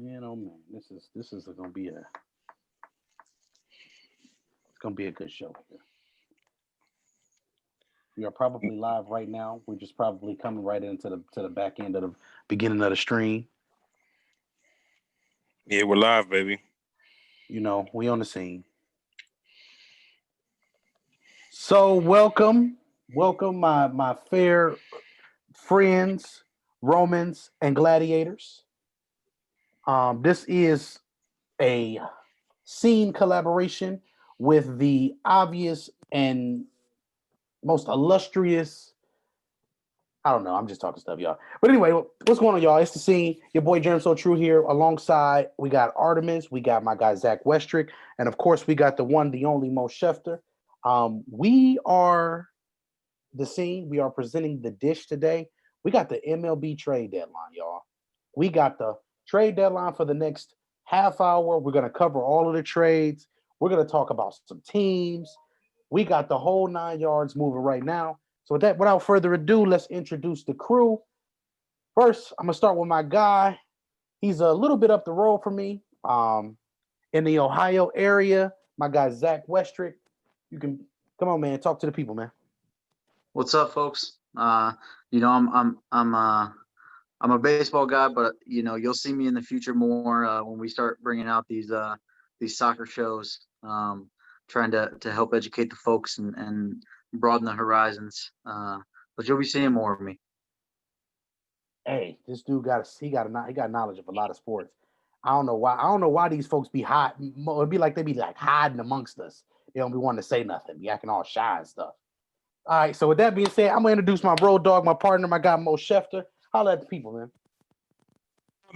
Man, oh man, this is gonna be a good show here. We are probably live right now. We're just probably coming right into the back end of the beginning of the stream. Yeah, we're live, baby. We on the scene. So welcome, my fair friends, Romans and gladiators. This is a scene collaboration with the obvious and most illustrious. I don't know. I'm just talking stuff, y'all. But anyway, what's going on, y'all? It's the scene. Your boy Germ So True here. Alongside, we got Artemis, we got my guy Zach Westrick, and of course, we got the one, the only Mo Schefter. We are the scene. We are presenting the dish today. We got the MLB trade deadline, y'all. We got the trade deadline for the next half hour. We're gonna cover all of the trades. We're gonna talk about some teams. We got the whole 9 yards moving right now. So with that, without further ado, let's introduce the crew. First, I'm gonna start with my guy. He's a little bit up the road from me, in the Ohio area. My guy Zach Westrick. You can come on, man. Talk to the people, man. What's up, folks? I'm a baseball guy, but you'll see me in the future more when we start bringing out these soccer shows, trying to help educate the folks and broaden the horizons. But you'll be seeing more of me. Hey, this dude got knowledge of a lot of sports. I don't know why. I don't know why these folks be hot. It'd be like they be like hiding amongst us. They don't be wanting to say nothing, be acting all shy and stuff. All right. So with that being said, I'm gonna introduce my road dog, my partner, my guy Mo Schefter. Holla at the people, man.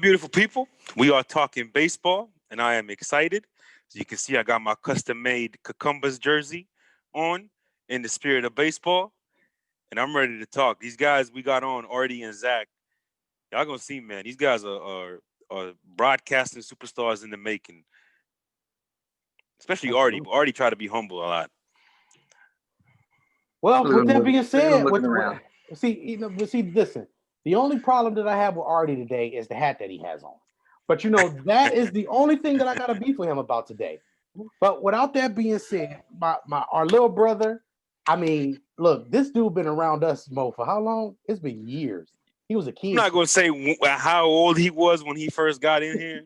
Beautiful people. We are talking baseball, and I am excited. As you can see, I got my custom-made Cucumbers jersey on in the spirit of baseball, and I'm ready to talk. These guys we got on, Artie and Zach, y'all gonna see, man. These guys are broadcasting superstars in the making. Especially Artie. But Artie tried to be humble a lot. Well, with that being Look at him said, looking around. listen. The only problem that I have with Artie today is the hat that he has on. But that is the only thing that I got to beef with him about today. But without that being said, our little brother, I mean, look, this dude been around us, Mo, for how long? It's been years. He was a kid. I'm not gonna say how old he was when he first got in here,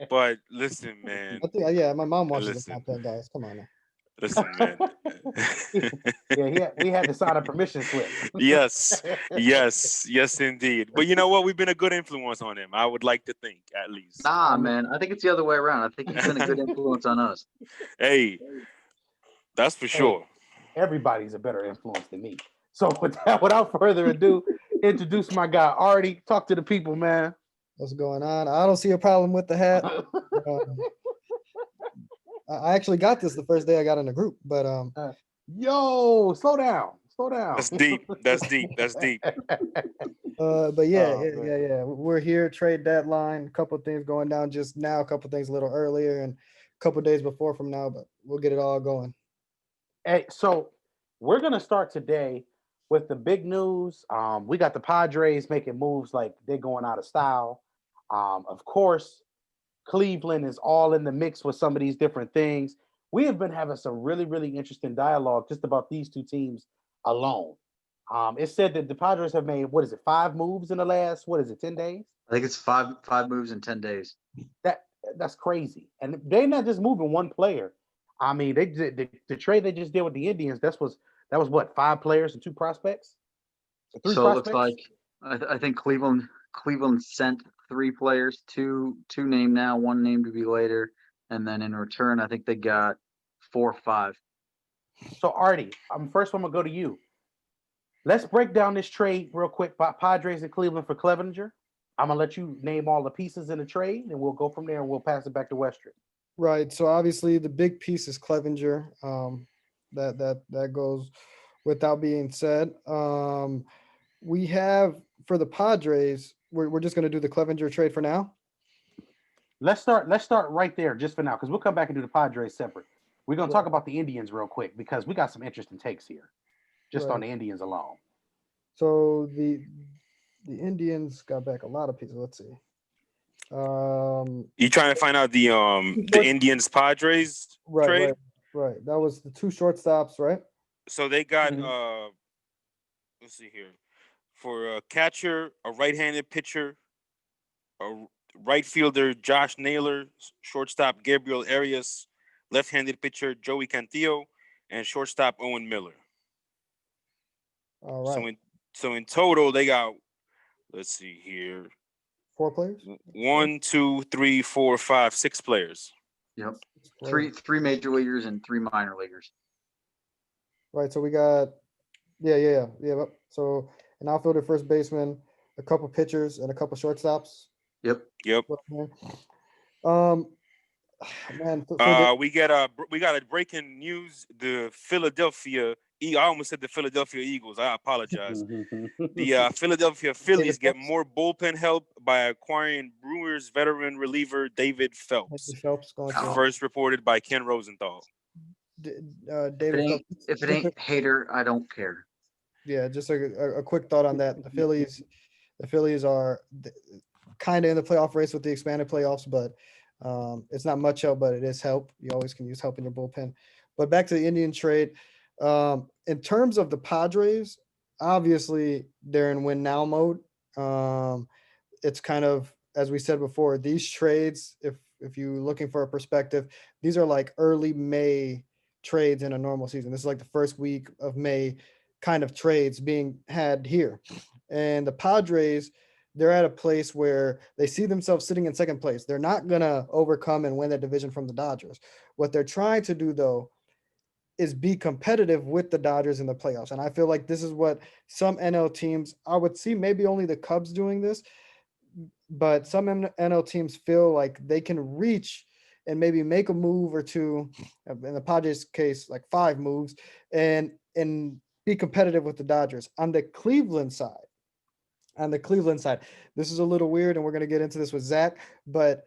but listen, man. I think, yeah, my mom watches the podcast, guys. Come on now. Listen, man. We had to sign a permission slip. yes, indeed. But you know what? We've been a good influence on him. I would like to think, at least. Nah, man. I think it's the other way around. I think he's been a good influence on us. Hey, that's for sure. Everybody's a better influence than me. So without further ado, introduce my guy Artie. Talk to the people, man. What's going on? I don't see a problem with the hat. I actually got this the first day I got in the group, but yo, slow down. That's deep. But yeah. We're here, trade deadline. A couple of things going down just now, a couple of things a little earlier, and a couple of days before from now. But we'll get it all going. Hey, so we're gonna start today with the big news. We got the Padres making moves like they're going out of style. Of course, Cleveland is all in the mix with some of these different things. We have been having some really, really interesting dialogue just about these two teams alone. It said that the Padres have made, 5 moves in the last, 10 days? I think it's five moves in 10 days. That's crazy. And they're not just moving one player. I mean, the trade they just did with the Indians, that was what, 5 players and 2 prospects? So it looks like I think Cleveland sent 3 players, two named now, one named to be later, and then in return, I think they got 4 or 5. So Artie, first I'm gonna go to you. Let's break down this trade real quick. Padres and Cleveland for Clevenger. I'm gonna let you name all the pieces in the trade, and we'll go from there, and we'll pass it back to Westrick. Right. So obviously the big piece is Clevenger. That goes without being said. We have for the Padres, we're just going to do the Clevenger trade for now. Let's start right there just for now, because we'll come back and do the Padres separate. We're going to talk about the Indians real quick because we got some interesting takes here, just on the Indians alone. So the Indians got back a lot of pieces. Let's see. You trying to find out the Indians Padres Right, trade? right. That was the two shortstops, right? So they got Mhm. let's see here, for a catcher, a right-handed pitcher, a right fielder Josh Naylor, shortstop Gabriel Arias, left-handed pitcher Joey Cantillo, and shortstop Owen Miller. All So right. in total they got, let's see here, 4 players. 1, 2, 3, 4, 5, 6 players. Yep. 6 players. Three major leaguers and 3 minor leaguers. Right. So we got yeah. Yep. So an outfielder, first baseman, a couple pitchers, and a couple shortstops. Yep. Yep. Um, man, for the We got a breaking news. The Philadelphia I almost said the Philadelphia Eagles. I apologize. The Philadelphia Phillies get Phelps. more bullpen help by acquiring Brewers veteran reliever David Phelps. Phelps going to First reported by Ken Rosenthal. David Phelps. If it ain't hater, I don't care. Yeah, just a quick thought on that. The Phillies are kind of in the playoff race with the expanded playoffs, but it's not much help, but it is help. You always can use help in your bullpen. But back to the Indian trade. In terms of the Padres, obviously they're in win now mode. It's kind of, as we said before, these trades, if you're looking for a perspective, these are like early May trades in a normal season. This is like the first week of May kind of trades being had here. And the Padres, they're at a place where they see themselves sitting in second place. They're not going to overcome and win that division from the Dodgers. What they're trying to do, though, is be competitive with the Dodgers in the playoffs. And I feel like this is what some NL teams, I would see maybe only the Cubs doing this, but some NL teams feel like they can reach and maybe make a move or two, in the Padres case, like 5 moves, and be competitive with the Dodgers. On the Cleveland side, this is a little weird, and we're going to get into this with Zach, but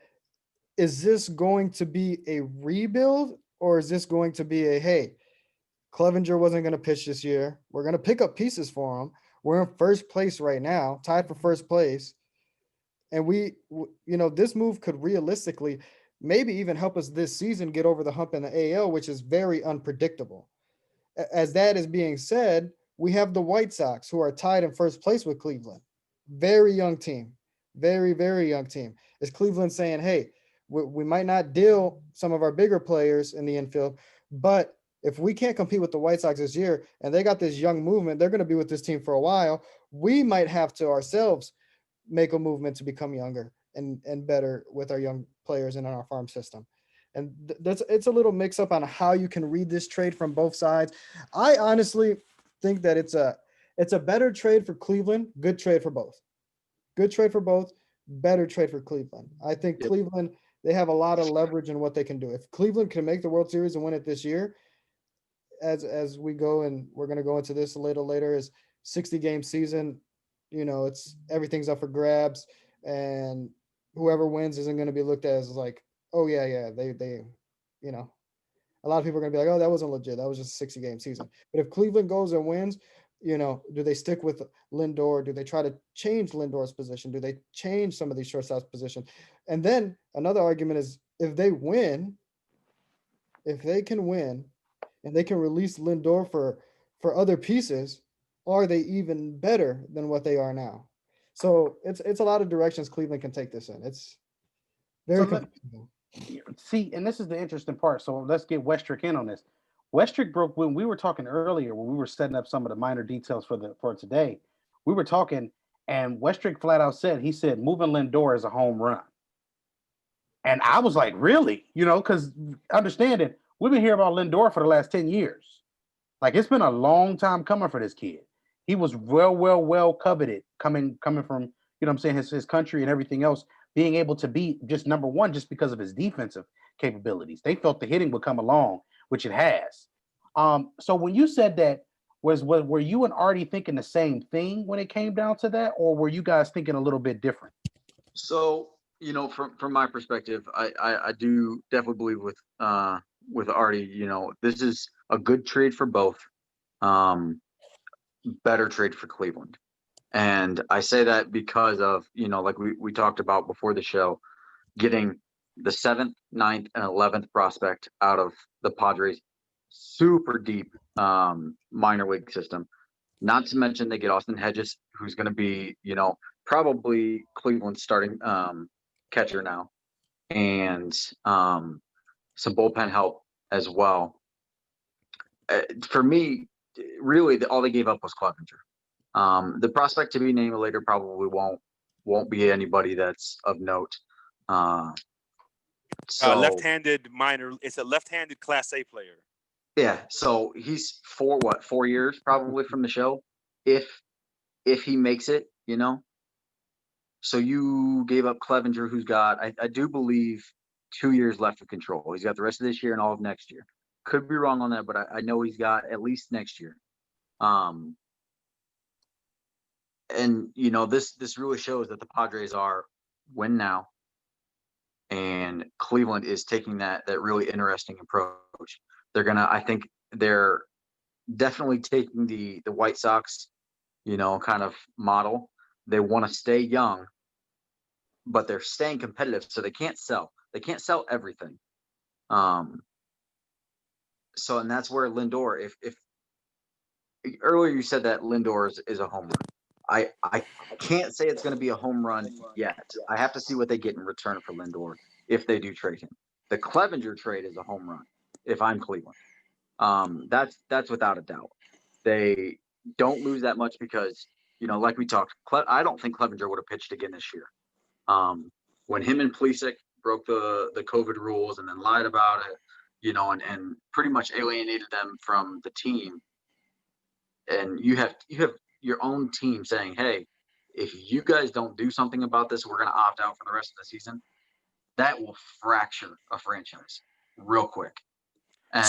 is this going to be a rebuild, or is this going to be a, hey, Clevenger wasn't going to pitch this year. We're going to pick up pieces for him. We're in first place right now, tied for first place. And this move could realistically maybe even help us this season get over the hump in the AL, which is very unpredictable. As that is being said, we have the White Sox, who are tied in first place with Cleveland. Very young team. Very, very young team. Is Cleveland saying, hey, we might not deal some of our bigger players in the infield, but if we can't compete with the White Sox this year and they got this young movement, they're going to be with this team for a while. We might have to ourselves make a movement to become younger and better with our young players and in our farm system. And it's a little mix up on how you can read this trade from both sides. I honestly think that it's a better trade for Cleveland. Good trade for both. Good trade for both. Better trade for Cleveland. I think Yep. Cleveland, they have a lot of leverage in what they can do. If Cleveland can make the World Series and win it this year, as we go, and we're going to go into this a little later, is 60-game season. It's everything's up for grabs, and whoever wins isn't going to be looked at as like, oh yeah, they a lot of people are going to be like, oh, that wasn't legit. That was just a 60-game season. But if Cleveland goes and wins, do they stick with Lindor? Do they try to change Lindor's position? Do they change some of these shortstops position? And then another argument is, if they can win and they can release Lindor for other pieces, are they even better than what they are now? So it's a lot of directions Cleveland can take this in. It's very confusing. See, and this is the interesting part. So let's get Westrick in on this. Westrick broke, when we were talking earlier, when we were setting up some of the minor details for today, we were talking, and Westrick flat out said, he said, moving Lindor is a home run. And I was like, really? Because understand it, we've been hearing about Lindor for the last 10 years. Like, it's been a long time coming for this kid. He was well coveted coming from, his country and everything else, being able to be just number one just because of his defensive capabilities. They felt the hitting would come along, which it has. So when you said that, were you and Artie thinking the same thing when it came down to that, or were you guys thinking a little bit different? So, from my perspective, I do definitely believe with Artie, this is a good trade for both. Better trade for Cleveland. And I say that because of, like we talked about before the show, getting the 7th, 9th, and 11th prospect out of the Padres' super deep minor league system. Not to mention they get Austin Hedges, who's going to be, probably Cleveland's starting catcher now, and some bullpen help as well. For me, really, all they gave up was Clevenger. The prospect to be named later probably won't be anybody that's of note. So left-handed minor. It's a left-handed Class A player. yeah, so he's 4 years probably from the show, if he makes it, So you gave up Clevenger, who's got, I do believe, 2 years left of control. He's got the rest of this year and all of next year. Could be wrong on that, but I know he's got at least next year. And this really shows that the Padres are win now, and Cleveland is taking that really interesting approach. I think they're definitely taking the White Sox, kind of model. They want to stay young, but they're staying competitive, so they can't sell. They can't sell everything. So, and that's where Lindor, if earlier you said that Lindor is a home run. I can't say it's going to be a home run yet. I have to see what they get in return for Lindor if they do trade him. The Clevenger trade is a home run if I'm Cleveland. That's without a doubt. They don't lose that much because, like we talked, I don't think Clevenger would have pitched again this year. When him and Plesac broke the COVID rules and then lied about it, and pretty much alienated them from the team. And you have your own team saying, hey, if you guys don't do something about this, we're going to opt out for the rest of the season. That will fracture a franchise real quick. And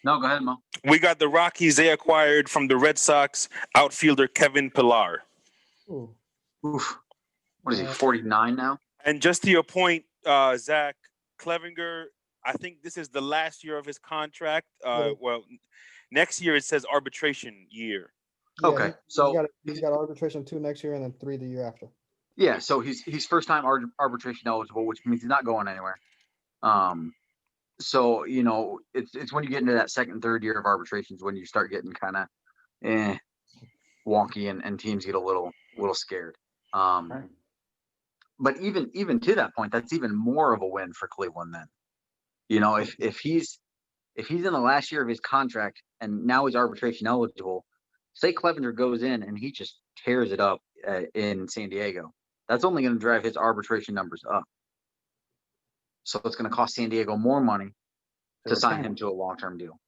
no, go ahead, Mo. We got the Rockies. They acquired from the Red Sox outfielder Kevin Pillar. Ooh. Oof. What is he, 49 now? And just to your point, Zach, Clevenger, I think this is the last year of his contract. Well, next year it says arbitration year. Yeah, okay, so he's got arbitration 2 next year and then 3 the year after. Yeah, so he's first time arbitration eligible, which means he's not going anywhere. So it's when you get into that second, third year of arbitrations when you start getting kind of wonky and teams get a little scared. Right. But even to that point, that's even more of a win for Cleveland then. If he's in the last year of his contract and now he's arbitration eligible, say Clevenger goes in and he just tears it up in San Diego, that's only going to drive his arbitration numbers up. So it's going to cost San Diego more money to sign him to a long-term deal.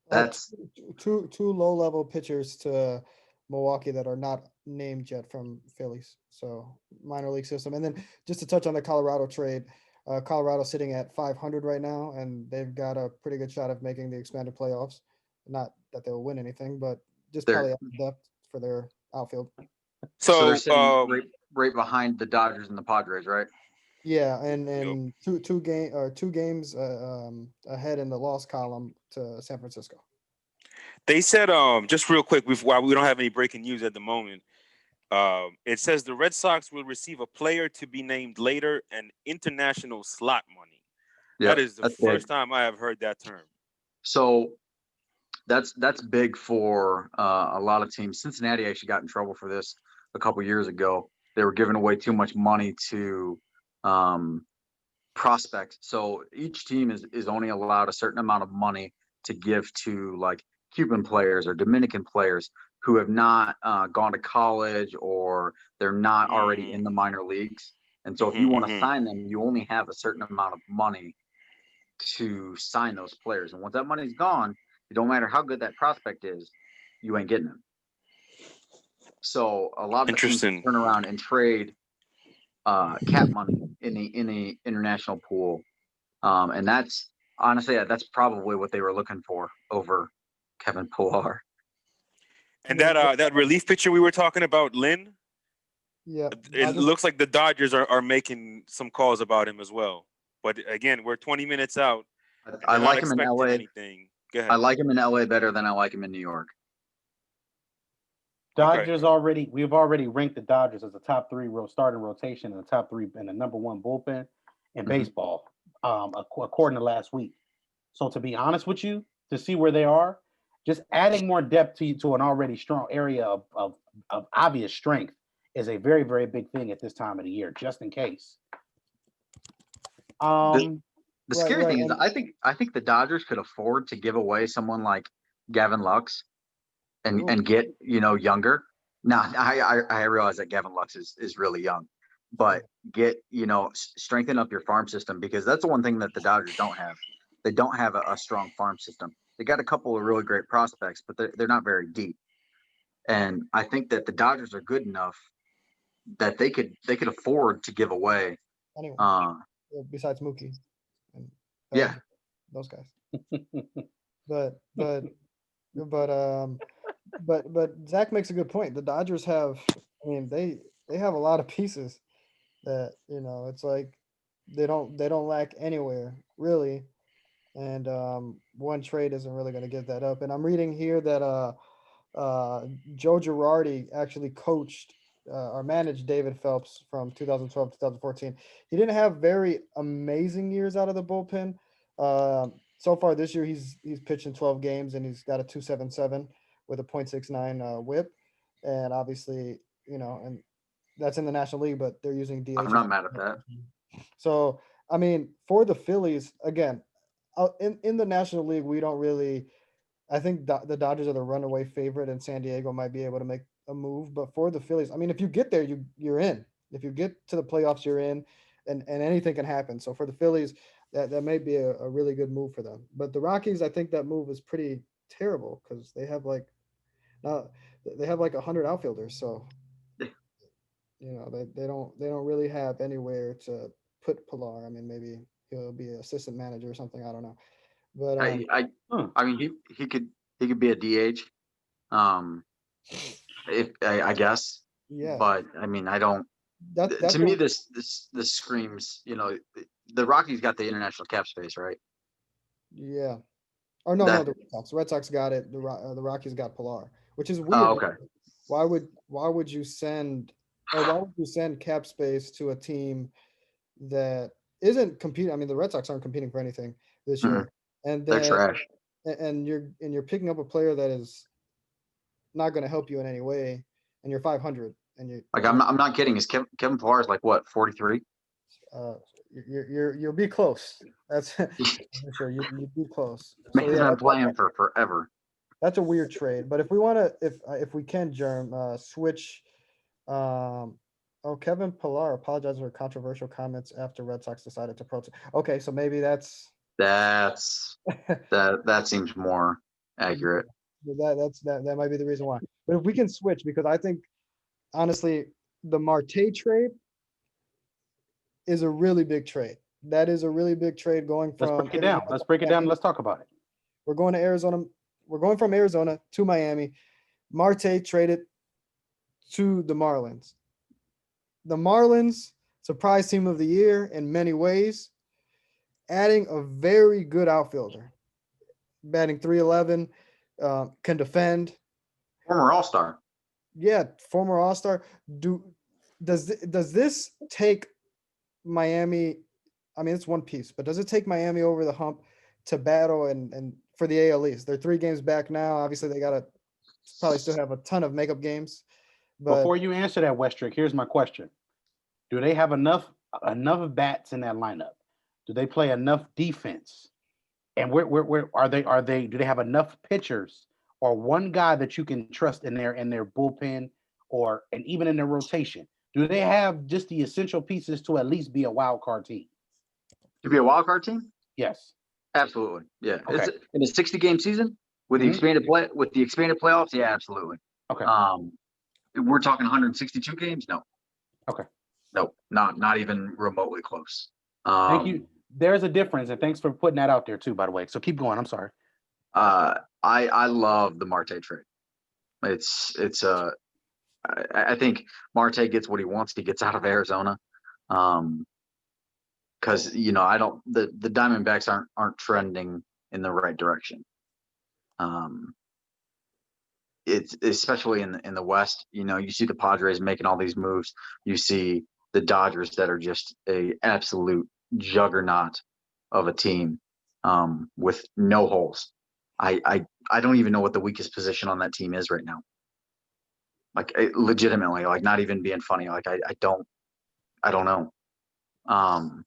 That's two low-level pitchers to Milwaukee that are not named yet from Phillies. So minor league system. And then just to touch on the Colorado trade, Colorado sitting at 500 right now, and they've got a pretty good shot of making the expanded playoffs. Not that they'll win anything, but just probably out of depth for their outfield. So they're sitting right behind the Dodgers and the Padres, right? Yeah, and two games ahead in the loss column to San Francisco. They said, just real quick, while we don't have any breaking news at the moment, it says the Red Sox will receive a player to be named later and international slot money. Yep, that is the first time I have heard that term. So that's big for a lot of teams. Cincinnati actually got in trouble for this a couple years ago. They were giving away too much money to prospects. So each team is only allowed a certain amount of money to give to like Cuban players or Dominican players who have not gone to college or they're not already in the minor leagues. And so if you want to sign them, you only have a certain amount of money to sign those players. And once that money's gone, it don't matter how good that prospect is, you ain't getting them. So a lot of teams turn around and trade cap money in the international pool. And that's honestly, that's probably what they were looking for over Kevin Pillar. And that relief pitcher we were talking about, Lynn. Yeah, it looks like the Dodgers are making some calls about him as well. But again, we're 20 minutes out. I like him in LA. Anything. Go ahead. I like him in LA better than I like him in New York. Dodgers we've already ranked the Dodgers as a top 3 starting rotation and the top 3 and the number 1 bullpen in Mhm. baseball, according to last week. So to be honest with you, to see where they are, just adding more depth to an already strong area of obvious strength is a very, very big thing at this time of the year, just in case. The scary right, thing is, I think the Dodgers could afford to give away someone like Gavin Lux and get younger. Now I realize that Gavin Lux is really young, but get strengthen up your farm system, because that's the one thing that the Dodgers don't have. They don't have a strong farm system. They got a couple of really great prospects, but they're not very deep. And I think that the Dodgers are good enough that they could afford to give away. Anyway, Uh, besides Mookie and yeah, those guys. But Zach makes a good point. The Dodgers have, I mean, they have a lot of pieces that, it's like they don't lack anywhere really. And one trade isn't really going to give that up. And I'm reading here that Joe Girardi actually coached or managed David Phelps from 2012 to 2014. He didn't have very amazing years out of the bullpen. So far this year, he's pitched in 12 games and he's got a 2.77 with a 0.69 WHIP, and obviously, and that's in the National League, but they're using DH. I'm not mad at that. So I mean, for the Phillies, again, in the National League, we don't really. I think the Dodgers are the runaway favorite, and San Diego might be able to make a move. But for the Phillies, I mean, if you get there, you're in. If you get to the playoffs, you're in, and anything can happen. So for the Phillies, that may be a really good move for them. But the Rockies, I think that move is pretty terrible because they have like 100 outfielders. So they don't really have anywhere to put Pilar. I mean, maybe he'll be an assistant manager or something. I don't know. But I mean, he could be a DH, if I guess. yeah, But I mean, I don't. that's To me, this screams. The Rockies got the international cap space, right? yeah. Or no, That. the Red Sox. The Red Sox got it. The Rockies got Pilar, which is weird. Oh, okay. Why would you send cap space to a team that isn't competing? I mean, the Red Sox aren't competing for anything this Mhm. year, and They're then trash. and you're picking up a player that is not going to help you in any way, and you're 500, and Like I'm not kidding. Is Kevin Pillar is like what, 43? You'll be close. That's for sure. You'd be close. So Man's been playing for forever. that's a weird trade. But if we want to, if we can, Germ, switch. Kevin Pillar apologized for controversial comments after Red Sox decided to protest. Okay, so maybe that seems more accurate. that might be the reason why. But if we can switch, because I think honestly, the Marte trade is a really big trade. That is a really big trade going from. Let's break it down. Let's break it down. Let's talk about it. We're going to Arizona. We're going from Arizona to Miami. Marte traded to the Marlins. The Marlins, surprise team of the year in many ways, adding a very good outfielder, batting .311, can defend. Former All-Star. Yeah, former All-Star. Does this take Miami? I mean, it's one piece, but does it take Miami over the hump to battle and for the AL East? They're 3 games back now. Obviously, they gotta probably still have a ton of makeup games. But before you answer that, Westrick, here's my question: do they have enough bats in that lineup? Do they play enough defense? And where are they? Do they have enough pitchers or one guy that you can trust in their bullpen and even in their rotation? Do they have just the essential pieces to at least be a wild card team? To be a wild card team? Yes. Absolutely. Yeah. Okay. Is it in a 60-game season with the expanded playoffs? Yeah, absolutely. Okay. We're talking 162 games? No. Okay. No, not even remotely close. Thank you. There's a difference, and thanks for putting that out there too, by the way. So keep going. I'm sorry. I love the Marte trade. I think Marte gets what he wants. He gets out of Arizona. Because the Diamondbacks aren't trending in the right direction. it's especially in the West. You know, you see the Padres making all these moves. You see the Dodgers that are just a absolute juggernaut of a team, with no holes. I don't even know what the weakest position on that team is right now. Like legitimately, like not even being funny. Like I don't know. Um,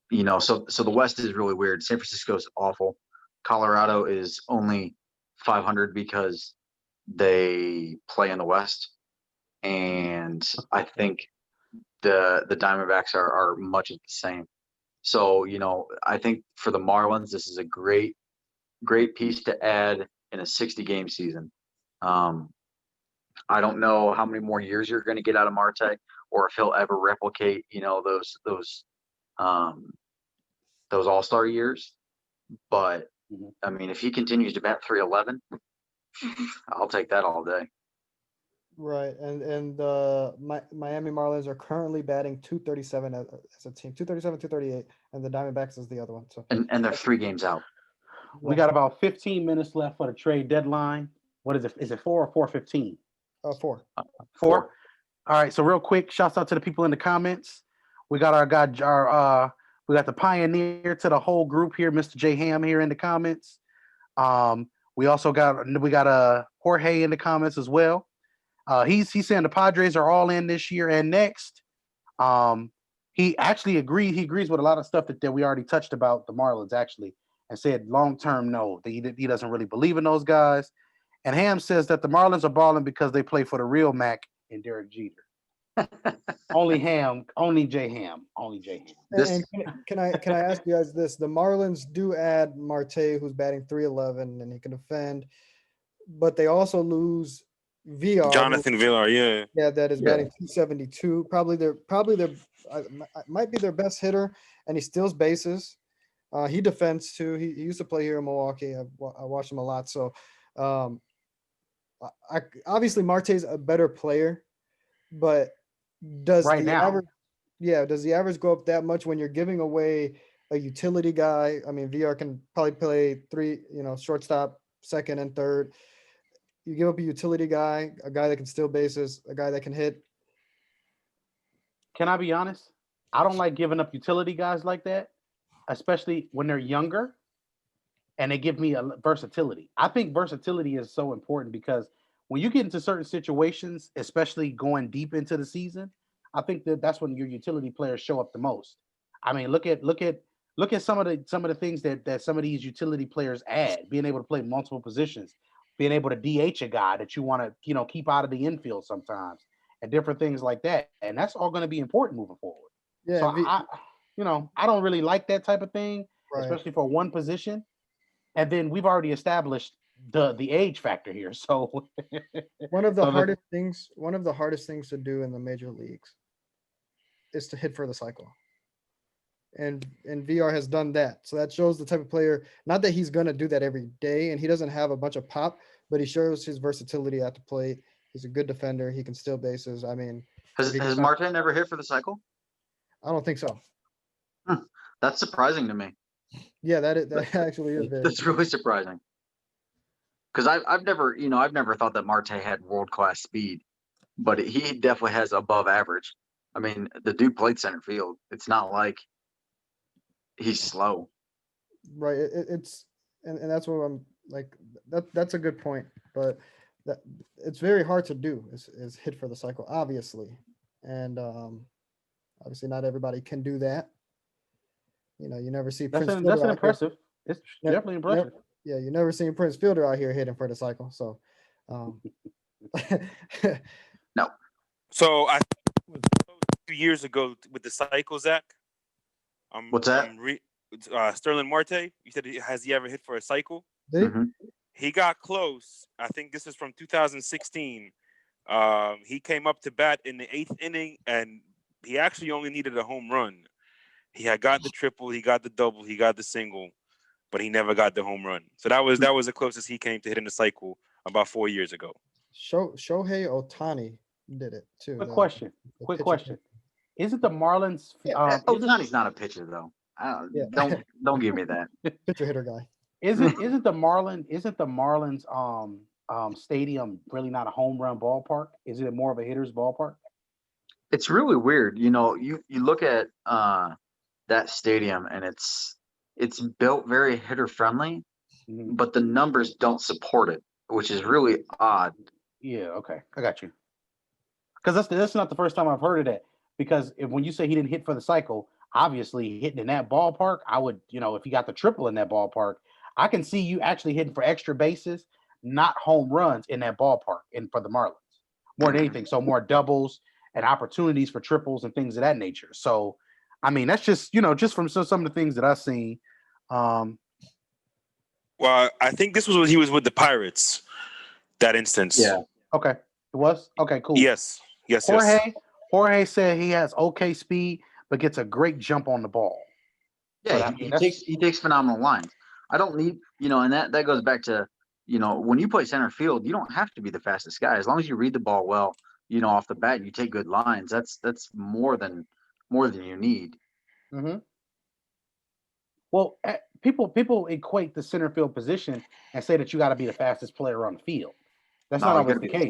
you know, so the West is really weird. San Francisco's awful. Colorado is only 500 because they play in the West, and I think the Diamondbacks are much of the same. So, you know, I think for the Marlins, this is a great piece to add in a 60 game season. Um, I don't know how many more years you're going to get out of Marte, or if he'll ever replicate, you know, um, those All-Star years. But Mhm. I mean, if he continues to bat 311, I'll take that all day. Right, and Miami Marlins are currently batting 237 as a team, 237, 238, and the Diamondbacks is the other one. So And they're 3 games out. We got about 15 minutes left for the trade deadline. What is it? Is it 4 or 4:15? 4. 4. All right. So real quick, shouts out to the people in the comments. We got we got the pioneer to the whole group here, Mr. J Ham here in the comments. We also got Jorge in the comments as well. He's saying the Padres are all in this year and next. He actually agreed. He agrees with a lot of stuff that we already touched about the Marlins actually, and said long term no. That he doesn't really believe in those guys. And Ham says that the Marlins are balling because they play for the real Mac and Derek Jeter. Only Ham, only J Ham, only J Ham. And can I ask you guys this? The Marlins do add Marte, who's batting 311, and he can defend, but they also lose VR, Jonathan Villar, yeah. that is batting 272. Probably their might be their best hitter, and he steals bases. He defends too. He used to play here in Milwaukee. I watched him a lot. So, obviously Marte's a better player, but does Right the now. average? Yeah, does the average go up that much when you're giving away a utility guy? I mean, VR can probably play 3, shortstop, second, and third. You give up a utility guy, a guy that can steal bases, a guy that can hit. Can I be honest? I don't like giving up utility guys like that, especially when they're younger and they give me a versatility. I think versatility is so important because when you get into certain situations, especially going deep into the season, I think that's when your utility players show up the most. I mean, look at some of the things that some of these utility players add, being able to play multiple positions, being able to DH a guy that you want to, keep out of the infield sometimes, and different things like that. And that's all going to be important moving forward. Yeah, So I don't really like that type of thing, right. especially for one position. And then we've already established the age factor here. So one of the hardest things to do in the major leagues is to hit for the cycle. And VR has done that. So that shows the type of player, not that he's going to do that every day and he doesn't have a bunch of pop, but he shows his versatility at the plate. He's a good defender. He can steal bases. I mean, has Marte never hit for the cycle? I don't think so. That's surprising to me. Yeah, that actually is very. That's really surprising. Because I've never thought that Marte had world-class speed, but he definitely has above average. I mean, the dude played center field. It's not like he's slow. Right. It's and that's what I'm like. That's a good point, but that it's very hard to do is hit for the cycle, obviously, and obviously not everybody can do that. You never see that's Prince. that's impressive. It's definitely impressive. Yeah, you never seen Prince Fielder out here hitting for the cycle. So, No. So I think it was 2 years ago with the cycle, Zach. What's that? Sterling Marte. You said has he ever hit for a cycle? Mm-hmm. He got close. I think this is from 2016. He came up to bat in the 8th inning, and he actually only needed a home run. He had got the triple, he got the double, he got the single, but he never got the home run. So that was the closest he came to hitting the cycle about 4 years ago. Shohei Ohtani did it too. Quick question. Isn't the Marlins? Ohtani's not a pitcher though. Don't give me that. Pitcher hitter guy. Isn't the Marlins stadium really not a home run ballpark? Is it more of a hitter's ballpark? It's really weird. You look at that stadium and it's built very hitter friendly, Mhm. but the numbers don't support it, which is really odd. Yeah, okay, I got you. Because that's not the first time I've heard of that. Because when you say he didn't hit for the cycle, obviously hitting in that ballpark, I would, if you got the triple in that ballpark, I can see you actually hitting for extra bases, not home runs in that ballpark and for the Marlins more than anything. So more doubles and opportunities for triples and things of that nature. So, I mean, that's just, just from some of the things that I've seen. Well, I think this was when he was with the Pirates. That instance. Yeah. Okay. It was? Okay, cool. Yes. Jorge said he has okay speed, but gets a great jump on the ball. So, Yeah, he takes phenomenal lines. I don't need, and that goes back to, when you play center field, you don't have to be the fastest guy. As long as you read the ball well, off the bat, you take good lines. That's more than you need. Mm-hmm. Well, people equate the center field position and say that you got to be the fastest player on the field. That's not always the case.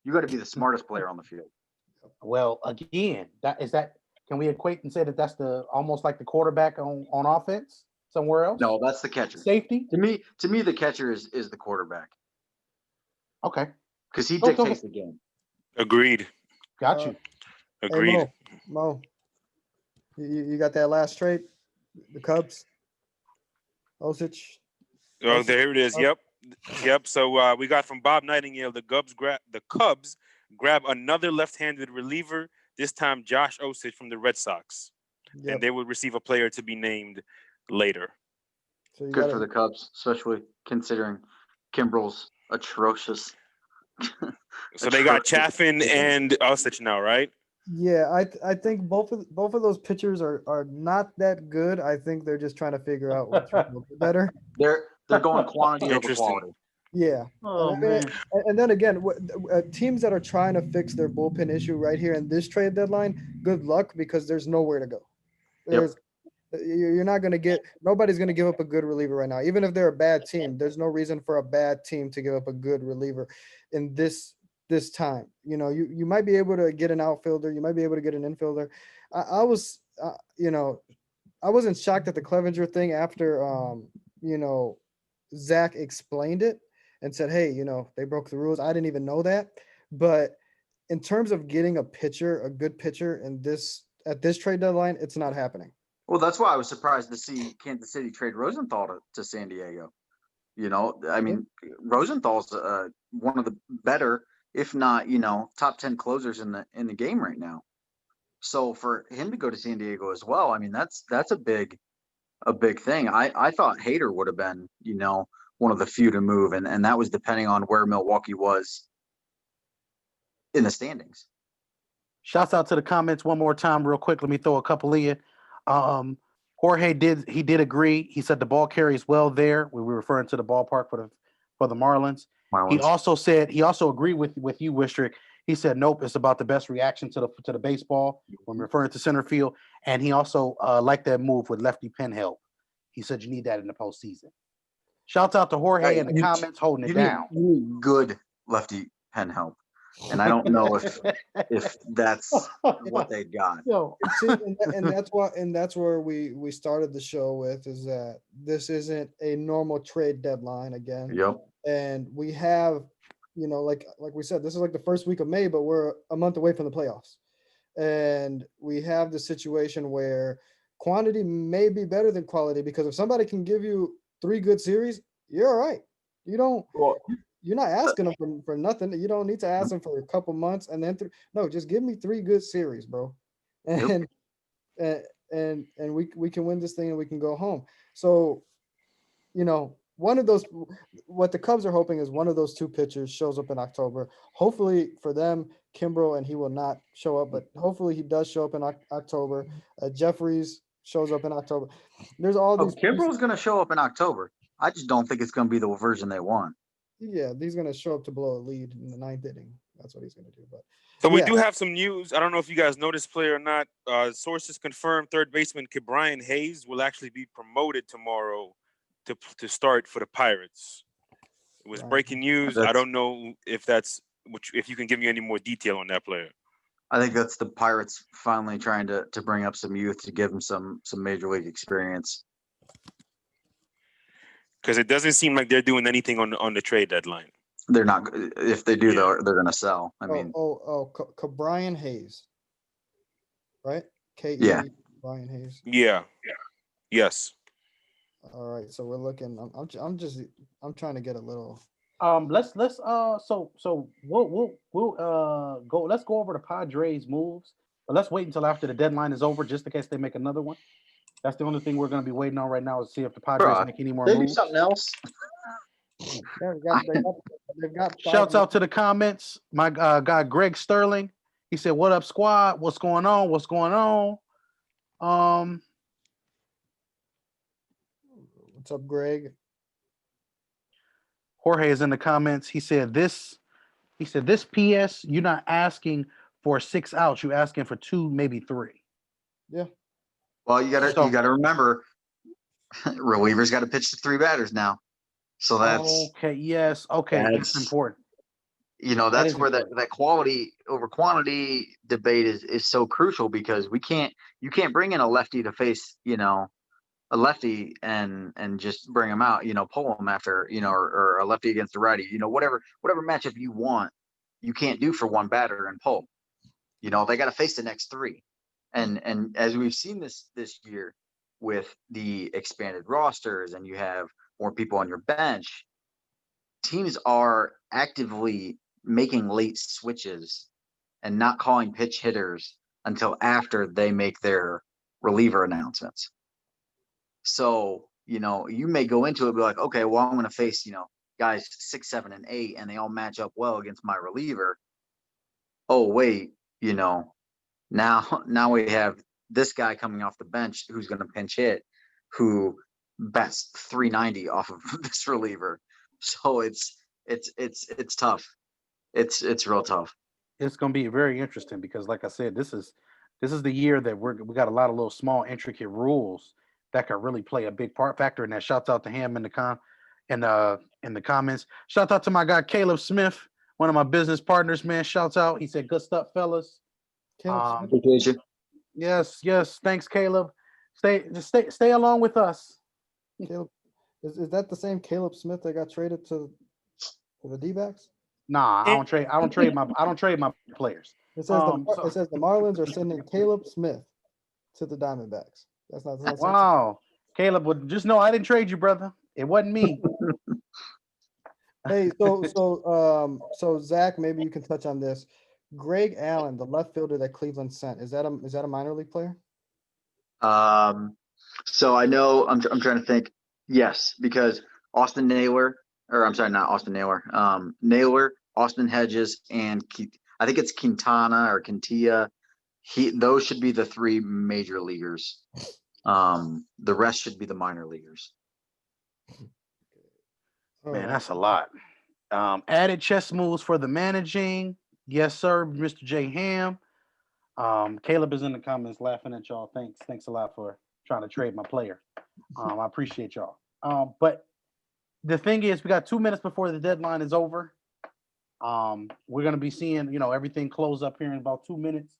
You got to be the smartest player on the field. Well, again, can we equate and say that that's almost like the quarterback on offense somewhere else? No, that's the catcher. Safety? To me, the catcher is the quarterback. Okay. Because he dictates the game. Agreed. Got you. Agreed. Hey, Mo, you got that last trade? The Cubs? Osich? Oh, there it is. Yep. So we got from Bob Nightingale, the Cubs grab another left-handed reliever, this time Josh Osich from the Red Sox. Yep. And they would receive a player to be named later. So Good for the Cubs, especially considering Kimbrel's atrocious. So they got Chaffin and Osich now, right? Yeah, I think both of those pitchers are not that good. I think they're just trying to figure out what's better. They're going quantity over quality. Yeah. Oh, man. And then again, teams that are trying to fix their bullpen issue right here in this trade deadline, good luck because there's nowhere to go. You're not going to get – nobody's going to give up a good reliever right now. Even if they're a bad team, there's no reason for a bad team to give up a good reliever in this time. You might be able to get an outfielder. You might be able to get an infielder. I wasn't shocked at the Clevenger thing after, Zach explained it and said, hey, they broke the rules. I didn't even know that. But in terms of getting a good pitcher at this trade deadline, it's not happening. Well, that's why I was surprised to see Kansas City trade Rosenthal to San Diego. Rosenthal's one of the better, if not, top 10 closers in the game right now. So for him to go to San Diego as well, I mean, that's a big thing. I thought Hader would have been, one of the few to move, and that was depending on where Milwaukee was in the standings. Shouts out to the comments one more time, real quick. Let me throw a couple in. Jorge did agree. He said the ball carries well there. We were referring to the ballpark for the Marlins. He also agreed with you, Wistrick. He said, nope, it's about the best reaction to the baseball when referring to center field. And he also liked that move with lefty pen help. He said you need that in the postseason. Shouts out to Jorge in the comments holding it down. You need good lefty pen help. And I don't know if that's what they got. See, and that's where we started the show with, is that this isn't a normal trade deadline again. Yep. And we have, like we said, this is like the first week of May, but we're a month away from the playoffs. And we have the situation where quantity may be better than quality, because if somebody can give you 3 good series, you're all right. You're not asking them for nothing. You don't need to ask them for a couple months and then no, just give me 3 good series, bro. And we can win this thing and we can go home. So, one of those, what the Cubs are hoping is one of those 2 pitchers shows up in October. Hopefully for them, Kimbrel, and he will not show up, but hopefully he does show up in October. Jeffries shows up in October. There's all these. Kimbrel's going to show up in October. I just don't think it's going to be the version they want. Yeah, he's going to show up to blow a lead in the 9th inning. That's what he's going to do. But so we do have some news. I don't know if you guys know this player or not. Sources confirm third baseman Ke'Bryan Hayes will actually be promoted tomorrow to start for the Pirates. It was Brian. breaking news. I That's- don't know if if you can give me any more detail on that player. I think that's the Pirates finally trying to bring up some youth to give them some major league experience. Because it doesn't seem like they're doing anything on the trade deadline. They're not. If they do, Yeah. they're going to sell. I mean, Brian Hayes, right? Yeah. Brian Hayes. Yeah. Yes. All right, so we're looking. I'm trying to get a little. Let's so we'll go. Let's go over the Padres moves, but let's wait until after the deadline is over, just in case they make another one. That's the only thing we're going to be waiting on right now is see if the Padres Bruh, make any more they do moves. something else. They've got Shouts five- out to the comments. My guy Greg Sterling. He said, "What up, squad? What's going on? What's going on?" What's up, Greg? Jorge is in the comments. He said this. He said this. PS. You're not asking for 6 outs. You're asking for 2, maybe 3. Well, you got So- to remember, relievers got to pitch to 3 batters now. So that's Okay. Yes. Okay. It's that's- important. That that that's is where important. that quality over quantity debate is so crucial because you can't bring in a lefty to face a lefty and just bring him out, pull him after, or a lefty against a righty, whatever matchup you want, you can't do for one batter and pull. They got to face the next 3. And as we've seen this year with the expanded rosters and you have more people on your bench, teams are actively making late switches and not calling pitch hitters until after they make their reliever announcements. So, you may go into it and be like, okay, well, I'm going to face, guys 6, 7, and 8, and they all match up well against my reliever. Oh, wait, now we have this guy coming off the bench who's going to pinch hit, who bats 390 off of this reliever. So it's tough. It's real tough. It's going to be very interesting because, like I said, this is the year that we got a lot of little small intricate rules that could really play a big factor in that. Shouts out to him in the comments. Shout out to my guy Caleb Smith, one of my business partners. Man, shouts out. He said, "Good stuff, fellas." Caleb Smith. Appreciate you. Yes. Thanks, Caleb. Stay along with us. Caleb, is that the same Caleb Smith that got traded to the D-backs? Nah, I don't trade my players. It says So- it says the Marlins are sending Caleb Smith to the Diamondbacks. That's not Wow, Caleb, would just know I didn't trade you, brother. It wasn't me. Hey, so Zach, maybe you can touch on this. Greg Allen, the left fielder that Cleveland sent, is that a minor league player? So I know I'm trying to think. Yes, because Austin Naylor, or I'm sorry, not Austin Naylor. Naylor, Austin Hedges, and I think it's Quintana or Quintilla. Those should be the 3 major leaguers. The rest should be the minor leaguers. Man, that's a lot. Added chess moves for the managing. Yes, sir, Mr. J Ham. Caleb is in the comments laughing at y'all. Thanks a lot for trying to trade my player. I appreciate y'all. But the thing is, we got 2 minutes before the deadline is over. We're gonna be seeing, everything close up here in about 2 minutes.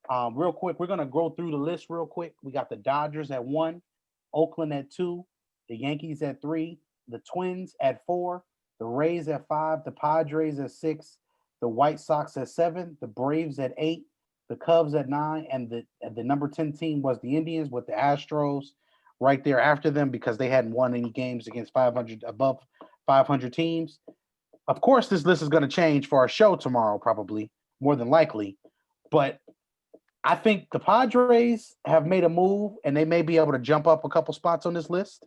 Real quick, we're gonna go through the list real quick. We got the Dodgers at 1, Oakland at 2, the Yankees at 3, the Twins at 4, the Rays at 5, the Padres at 6, the White Sox at 7, the Braves at 8, the Cubs at 9, and the number 10 team was the Indians with the Astros right there after them because they hadn't won any games against above 500 teams. Of course, this list is going to change for our show tomorrow, probably more than likely, but I think the Padres have made a move and they may be able to jump up a couple spots on this list.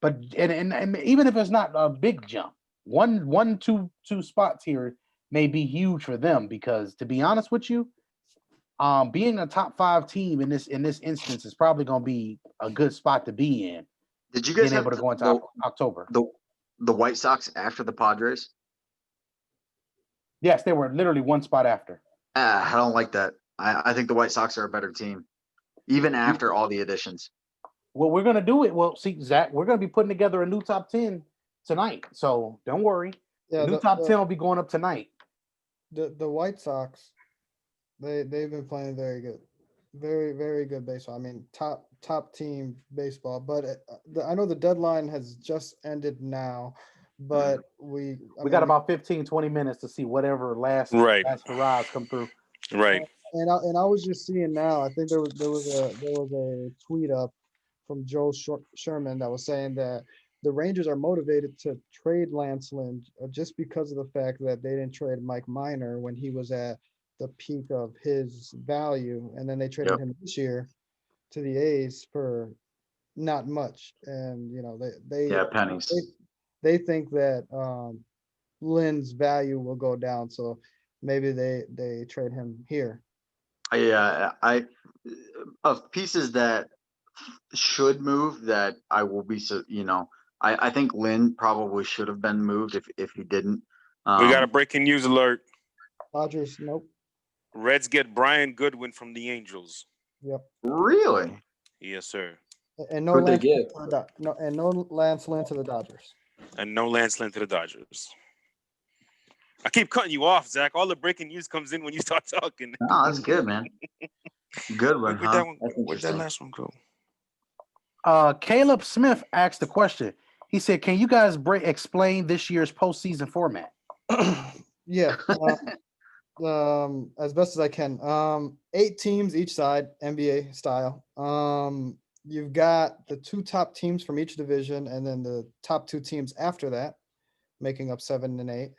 But and even if it's not a big jump, two spots here may be huge for them because, to be honest with you, being a top 5 team in this instance is probably going to be a good spot to be in. Did you guys Being able to go into October? The White Sox after the Padres? Yes, they were literally 1 spot after. I don't like that. I think the White Sox are a better team, even after all the additions. Well, we're going to do it. Well, see, Zach, we're going to be putting together a new top 10 tonight. So don't worry. Yeah, the new top 10 will be going up tonight. the White Sox, they've been playing very good, very good baseball. I mean, top team baseball. But I know the deadline has just ended now, but We got about 15, 20 minutes to see whatever last Right. hurrahs come through. Right. And I was just seeing now. I think there was a tweet up from Joe Sherman that was saying that the Rangers are motivated to trade Lance Lynn just because of the fact that they didn't trade Mike Minor when he was at the peak of his value, and then they traded him this year to the A's for not much. And you know pennies. they think that Lynn's value will go down, so maybe they trade him here. I of pieces that should move that I will be I think Lynn probably should have been moved if he didn't. We got a breaking news alert. Dodgers, nope. Reds get Brian Goodwin from the Angels. Yep. Really? Yes, sir. And no Who'd they Lance get? and no Lance Lynn to the Dodgers. And no Lance Lynn to the Dodgers. I keep cutting you off, Zach. All the breaking news comes in when you start talking. No, that's good, man. Good one, Where'd huh? that one, That's where'd that interesting. last one go? Caleb Smith asked a question. He said, "Can you guys explain this year's postseason format?" Yeah. As best as I can. 8 teams each side, NBA style. You've got the 2 top teams from each division, and then the top 2 teams after that, making up 7 and 8.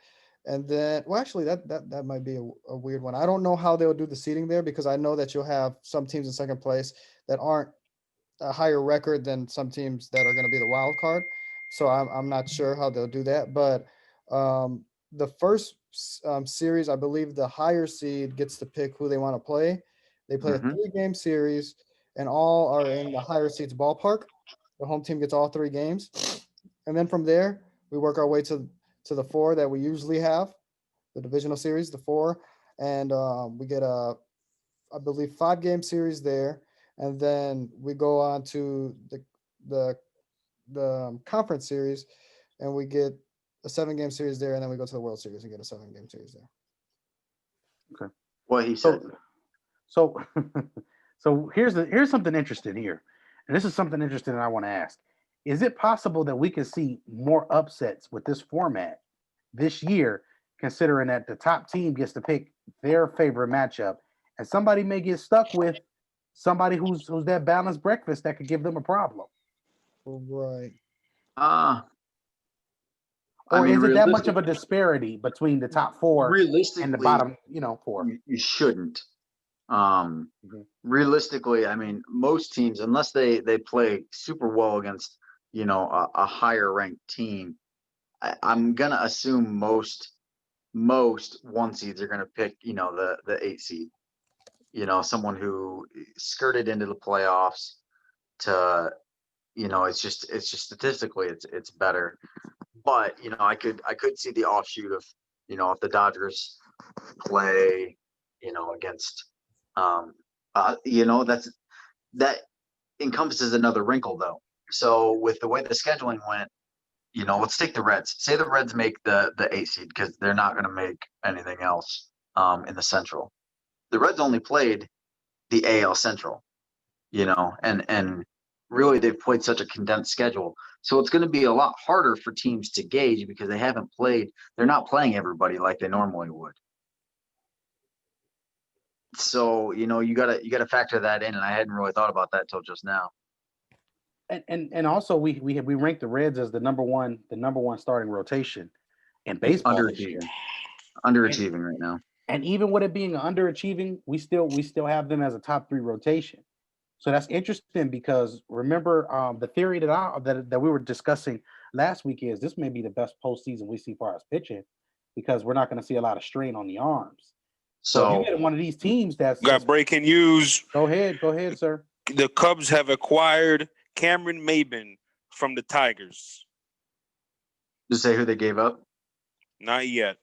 And then, well, actually, that might be a weird one. I don't know how they'll do the seeding there, because I know that you'll have some teams in second place that aren't a higher record than some teams that are going to be the wild card. So I'm not sure how they'll do that. But the first series, I believe the higher seed gets to pick who they want to play. They play a 3-game series, and all are in the higher seed's ballpark. The home team gets all 3 games. And then from there, we work our way to the 4 that we usually have, the divisional series, the 4. And we get I believe 5-game series there. And then we go on to the conference series, and we get a 7-game series there, and then we go to the World Series and get a 7-game series there. Okay. What he said. So here's something interesting here, and this is something interesting that I want to ask: is it possible that we can see more upsets with this format this year, considering that the top team gets to pick their favorite matchup, and somebody may get stuck with somebody who's that balanced breakfast that could give them a problem? Right. Or is it that much of a disparity between the top 4 and the bottom, 4? You shouldn't. Realistically, I mean, most teams, unless they play super well against, a higher ranked team, I'm gonna assume most 1 seeds are gonna pick, the 8 seed. Someone who skirted into the playoffs to, it's just statistically it's better. But I could see the offshoot of, if the Dodgers play, against that encompasses another wrinkle though. So with the way the scheduling went, let's take the Reds. Say the Reds make the 8 seed, because they're not going to make anything else in the Central. The Reds only played the AL Central, and really they've played such a condensed schedule. So it's going to be a lot harder for teams to gauge, because they're not playing everybody like they normally would. So, you gotta factor that in, and I hadn't really thought about that till just now. And also we rank the Reds as the number one starting rotation in baseball this year. Underachieving right now. And even with it being underachieving, we still have them as a top 3 rotation. So that's interesting, because remember the theory that we were discussing last week is this may be the best postseason we see for us pitching, because we're not going to see a lot of strain on the arms. So if you get one of these teams that's got breaking news. Go ahead, sir. The Cubs have acquired Cameron Maybin from the Tigers. To say who they gave up? Not yet.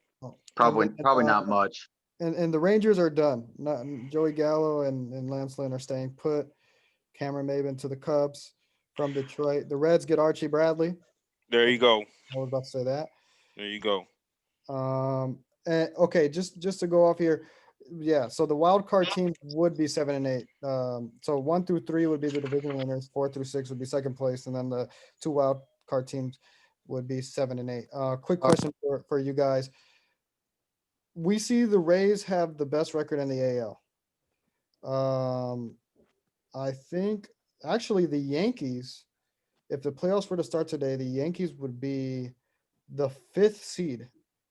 Probably not much. And the Rangers are done. Joey Gallo and Lance Lynn are staying put. Cameron Maybin to the Cubs from Detroit. The Reds get Archie Bradley. There you go. I was about to say that. There you go. And okay, just to go off here, yeah. So the wild card teams would be 7 and 8. So 1 through 3 would be the division winners. 4 through 6 would be second place, and then the 2 wild card teams would be 7 and 8. Quick question for you guys. We see the Rays have the best record in the AL. I think actually the Yankees, if the playoffs were to start today, the Yankees would be the 5th seed.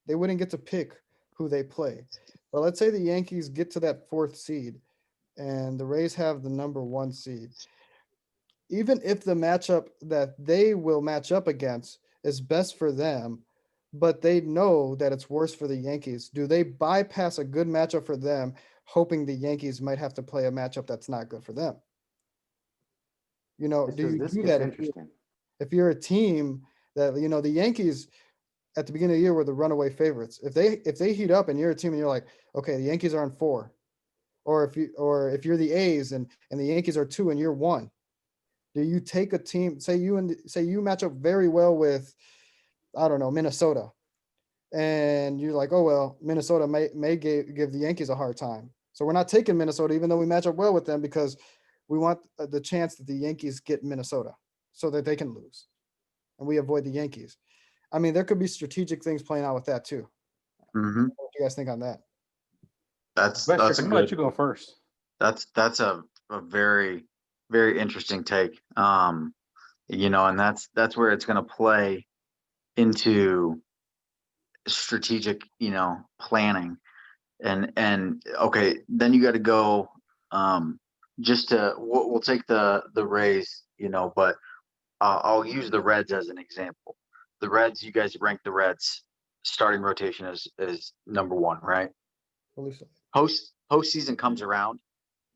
They wouldn't get to pick who they play. But let's say the Yankees get to that 4th seed and the Rays have the number 1 seed. Even if the matchup that they will match up against is best for them, but they know that it's worse for the Yankees, do they bypass a good matchup for them, hoping the Yankees might have to play a matchup that's not good for them? You know, do you This do gets that interesting. if you're a team that, you know, the Yankees at the beginning of the year were the runaway favorites. If they heat up and you're a team and you're like, okay, the Yankees are on 4, or if you're the A's and the Yankees are 2 and you're 1, do you take a team? Say you match up very well with, I don't know, Minnesota, and you're like, oh well, Minnesota may give the Yankees a hard time, so we're not taking Minnesota even though we match up well with them because we want the chance that the Yankees get Minnesota so that they can lose, and we avoid the Yankees. I mean, there could be strategic things playing out with that too. Hmm. What do you guys think on that? That's I'm a gonna let you good. go first. That's a very very interesting take. You know, and that's where it's going to play into strategic, you know, planning. And okay, then you got to go. Just to we'll take the Rays, you know, but I'll use the Reds as an example. The Reds, you guys rank the Reds starting rotation as number 1, right? Believe so. Postseason comes around,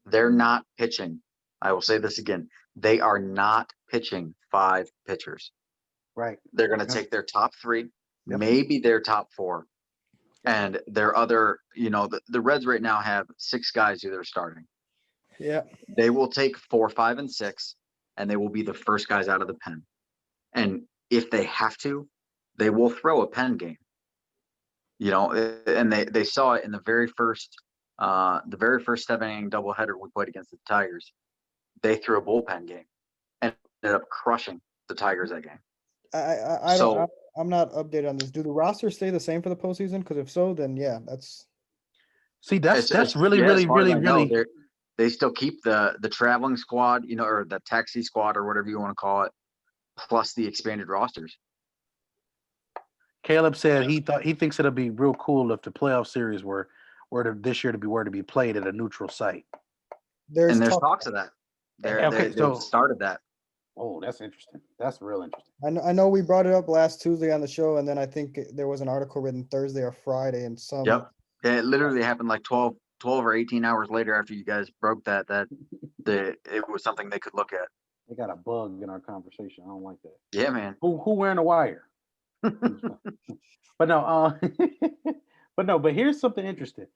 they're not pitching. I will say this again: they are not pitching 5 pitchers. Right. They're going to Yep. take their top 3, Yep. maybe their top 4, and their other. You know, the Reds right now have 6 guys who they're starting. Yeah. They will take 4, 5, and 6, and they will be the first guys out of the pen. And if they have to, they will throw a pen game. You know, and they saw it in the very first 7-inning doubleheader we played against the Tigers. They threw a bullpen game and ended up crushing the Tigers that game. I So- don't. I'm not updated on this. Do the rosters stay the same for the postseason? Because if so, then yeah, that's See, that's really, yeah, as really, far as really, I know, really. they still keep the traveling squad, you know, or the taxi squad or whatever you want to call it, plus the expanded rosters. Caleb said he thinks it'll be real cool if the playoff series were this year to be played at a neutral site. And there's talk. talks of that. Okay, They started that. Oh, that's interesting. That's real interesting. I know we brought it up last Tuesday on the show, and then I think there was an article written Thursday or Friday, and some. Yep. It literally happened like 12 or 18 hours later after you guys broke that it was something they could look at. They got a bug in our conversation. I don't like that. Yeah, man. Who wearing a wire? But no, but here's something interesting.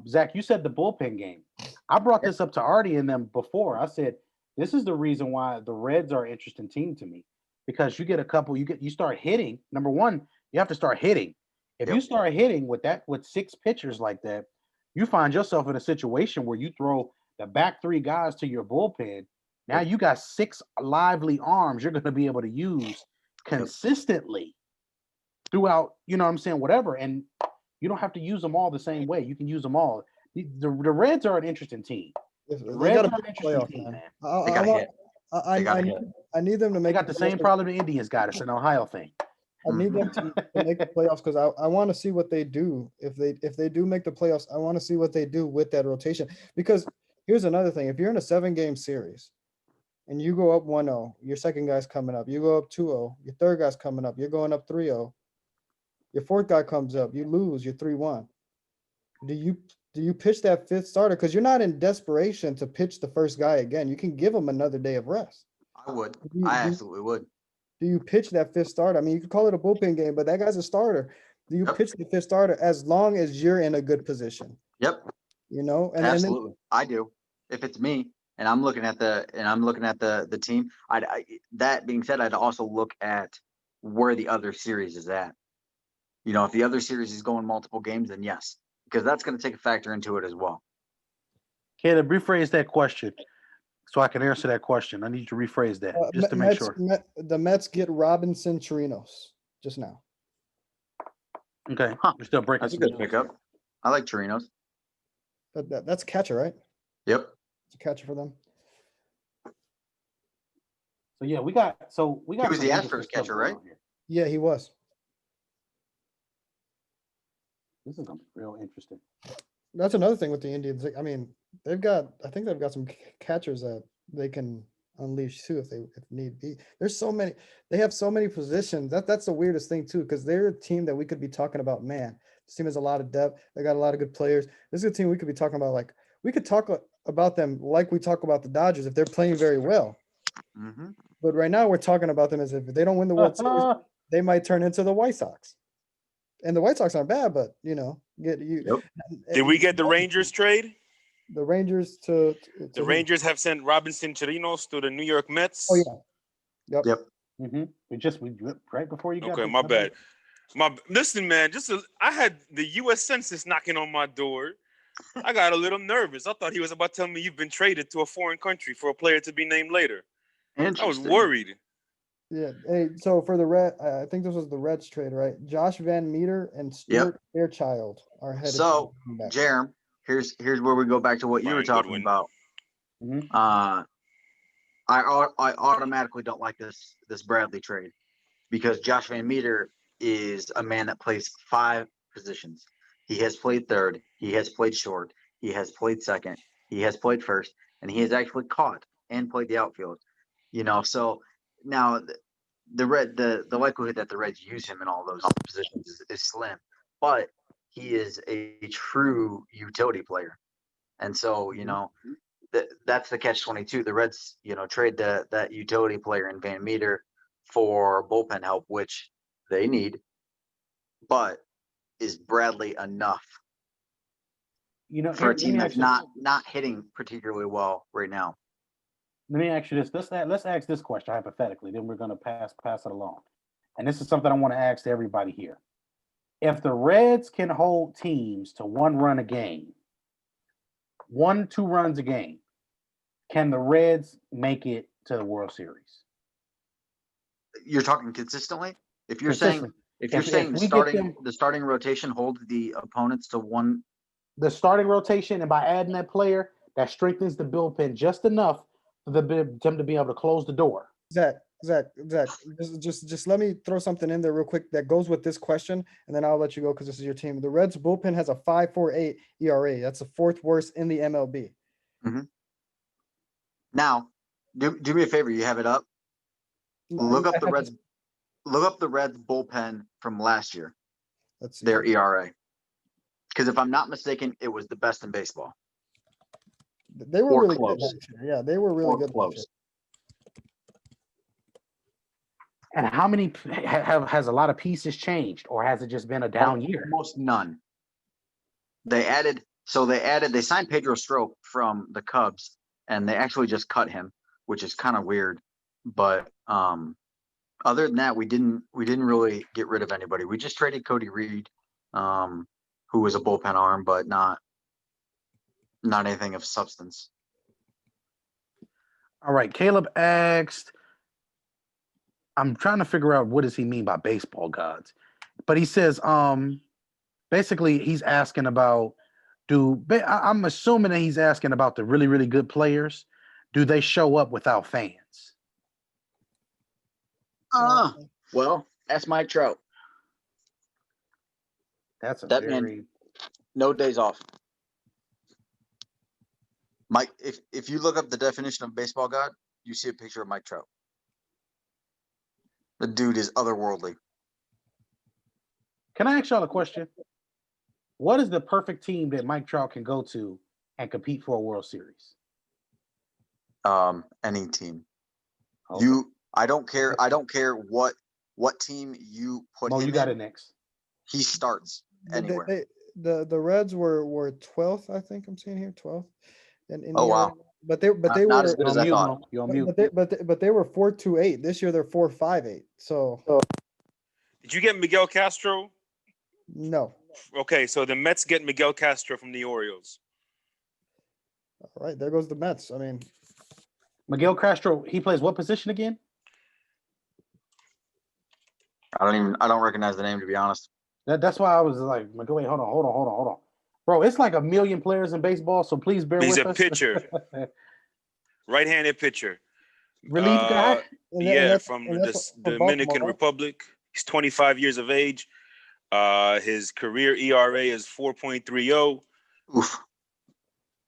Zach, you said the bullpen game. I brought this up to Artie and them before. I said this is the reason why the Reds are an interesting team to me, because you start hitting. Number one, you have to start hitting. If you start hitting with 6 pitchers like that, you find yourself in a situation where you throw the back 3 guys to your bullpen. Now you got 6 lively arms you're going to be able to use consistently throughout, you know what I'm saying, whatever. And you don't have to use them all the same way. You can use them all. The Reds are an interesting team. They Reds got are to an interesting team, man. They got hit. I need them to They make. got the same problem the Indians got. It's an Ohio thing. I need them to make the playoffs because I want to see what they do. If they do make the playoffs, I want to see what they do with that rotation. Because here's another thing: if you're in a 7-game series and you go up 1-0, your second guy's coming up. You go up 2-0, your third guy's coming up. You're going up 3-0. Your fourth guy comes up. You lose. You're 3-1. Do you pitch that 5th starter? Because you're not in desperation to pitch the first guy again. You can give him another day of rest. I would. I absolutely would. Do you pitch that 5th starter? I mean, you could call it a bullpen game, but that guy's a starter. Do you pitch the 5th starter as long as you're in a good position? Yep. You know, and Absolutely. I do. If it's me and I'm looking at the team, that being said, I'd also look at where the other series is at. You know, if the other series is going multiple games, then yes, because that's going to take a factor into it as well. Caleb, rephrase that question so I can answer that question. I need you to rephrase that just to make sure. The Mets get Robinson Chirinos just now. Okay, Huh. we're still breaking. That's a some good news pickup. here. I like Chirinos. That's a catcher, right? Yep. It's a catcher for them. So yeah, we got. He some was the interesting Astros stuff catcher, going right? on here. Yeah, he was. This is gonna be real interesting. That's another thing with the Indians. I mean, I think they've got some catchers that they can unleash too if need be. There's so many. They have so many positions. That's the weirdest thing too, because they're a team that we could be talking about. Man, this team has a lot of depth. They got a lot of good players. This is a team we could be talking about. Like we could talk about them like we talk about the Dodgers if they're playing very well. Mm-hmm. But right now we're talking about them as if they don't win the World Series, they might turn into the White Sox. And the White Sox aren't bad, but Yep. Did we get the Rangers trade? The Rangers to The Rangers have sent Robinson Chirinos to the New York Mets. Oh yeah. Yep. We right before you got. Okay, my bad. Listen, man. I had the U.S. Census knocking on my door. I got a little nervous. I thought he was about to tell me you've been traded to a foreign country for a player to be named later. I was worried. Yeah. Hey, so for the Red, I think this was the Reds trade, right? Josh Van Meter and Stuart Fairchild are headed. So, Jerem, here's where we go back to what you were Brian talking Goodwin. about. I automatically don't like this Bradley trade because Josh Van Meter is a man that plays 5 positions. He has played third, he has played short, he has played second, he has played first, and he has actually caught and played the outfield. You know, so now the likelihood that the Reds use him in all those positions is slim, but he is a true utility player. And so, that's the catch-22. The Reds, trade that utility player in Van Meter for bullpen help, which they need. But is Bradley enough for a team that's not hitting particularly well right now? Let me ask you this. Let's ask this question hypothetically. Then we're going to pass it along. And this is something I want to ask to everybody here. If the Reds can hold teams to 1 run a game, 2 runs a game, can the Reds make it to the World Series? You're talking consistently? If you're saying the starting rotation holds the opponents to 1, the starting rotation, and by adding that player, that strengthens the bullpen just enough for them to be able to close the door. Zach, just let me throw something in there real quick that goes with this question, and then I'll let you go because this is your team. The Reds bullpen has a 5.48 ERA. That's the 4th worst in the MLB. Mm-hmm. Now, do me a favor. You have it up. Look up the Reds. Look up the Reds bullpen from last year. Let's see. Their ERA. Because if I'm not mistaken, it was the best in baseball. They were really good last year. Yeah, they were really good last year. And how many has a lot of pieces changed, or has it just been a down year? Almost none. They signed Pedro Strop from the Cubs, and they actually just cut him, which is kind of weird. But other than that, we didn't really get rid of anybody. We just traded Cody Reed, who was a bullpen arm, but not anything of substance. All right, Caleb asked, I'm trying to figure out what does he mean by baseball gods, but he says, basically he's asking about, I'm assuming that he's asking about the really, really good players. Do they show up without fans? Well, that's Mike Trout. That's man, no days off. Mike, if you look up the definition of baseball god, you see a picture of Mike Trout. The dude is otherworldly. Can I ask y'all a question? What is the perfect team that Mike Trout can go to and compete for a World Series? Any team. Okay. I don't care what team you put him you got it next. He starts anywhere. The Reds were 12th, I think I'm seeing here, 12th. Wow. But they not were as good as I thought. You're on mute. But they were 4.28. This year they're 4.58. So Did you get Miguel Castro? No. Okay, so the Mets get Miguel Castro from the Orioles. All right, there goes the Mets. I mean, Miguel Castro, he plays what position again? I don't recognize the name, to be honest. That's why I was like, wait, hold on. Bro, it's like a million players in baseball, so please bear He's with a us. pitcher, right-handed pitcher. Relief guy? Yeah, from and the that's for Dominican Baltimore, right? Republic. He's 25 years of age. His career ERA is 4.30. Oof.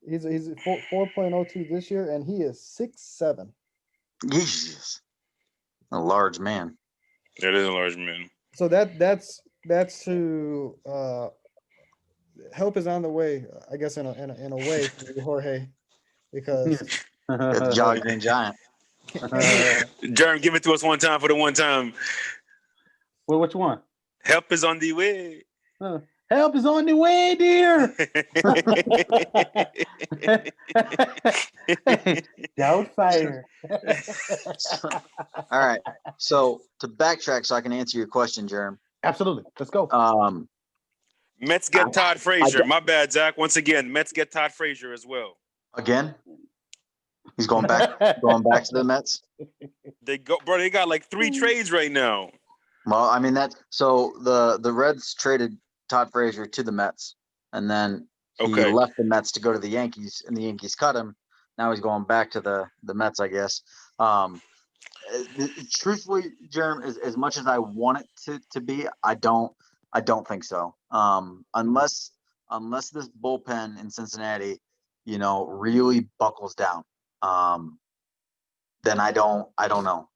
He's 4.02 this year, and he is 6'7". Jesus. A large man. That is a large man. So that's to help is on the way, I guess, in a way for you, Jorge, because The Jolly Green Giant. Jerm, give it to us one time for the one time. Well, which one? Help is on the way. Help is on the way, dear. Don't fire. All right. So to backtrack so I can answer your question, Jerem. Absolutely. Let's go. Mets get Todd Frazier. My bad, Zach. Once again, Mets get Todd Frazier as well. Again? He's going back to the Mets. They got like 3 trades right now. Well, I mean so the Reds traded Todd Frazier to the Mets, and then he left the Mets to go to the Yankees, and the Yankees cut him. Now he's going back to the Mets, I guess. Truthfully, Jerem, as much as I want it to be, I don't think so. Unless this bullpen in Cincinnati, really buckles down, then I don't know.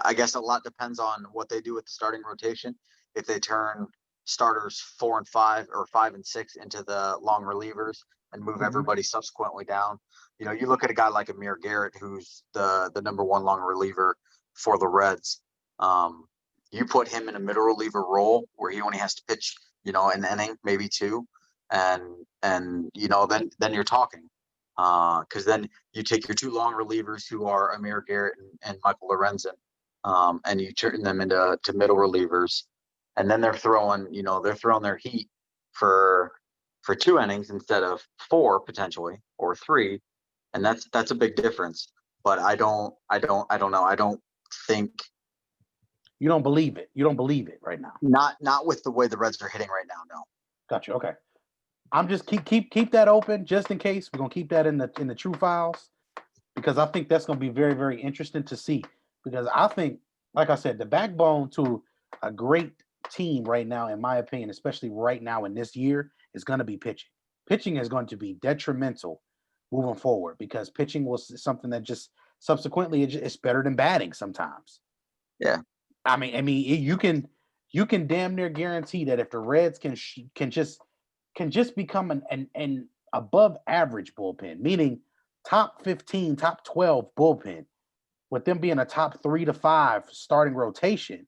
I guess a lot depends on what they do with the starting rotation. If they turn starters 4 and 5 or 5 and 6 into the long relievers and move everybody subsequently down. You look at a guy like Amir Garrett, who's the number 1 long reliever for the Reds. You put him in a middle reliever role where he only has to pitch, an inning, maybe 2, and then you're talking. Because then you take your 2 long relievers who are Amir Garrett and Michael Lorenzen, and you turn them into middle relievers, and then they're throwing their heat for 2 innings instead of 4 potentially, or 3, and that's a big difference. But I don't know. I don't think. You don't believe it. You don't believe it right now. Not with the way the Reds are hitting right now. No. Gotcha. Okay. I'm just keep that open just in case. We're gonna keep that in the true files, because I think that's gonna be very, very interesting to see. Because I think, like I said, the backbone to a great team right now, in my opinion, especially right now in this year, is going to be pitching. Pitching is going to be detrimental moving forward, because pitching was something that just subsequently it's better than batting sometimes. Yeah. I mean, you can damn near guarantee that if the Reds can just become an above average bullpen, meaning top 15, top 12 bullpen, with them being a top 3 to 5 starting rotation,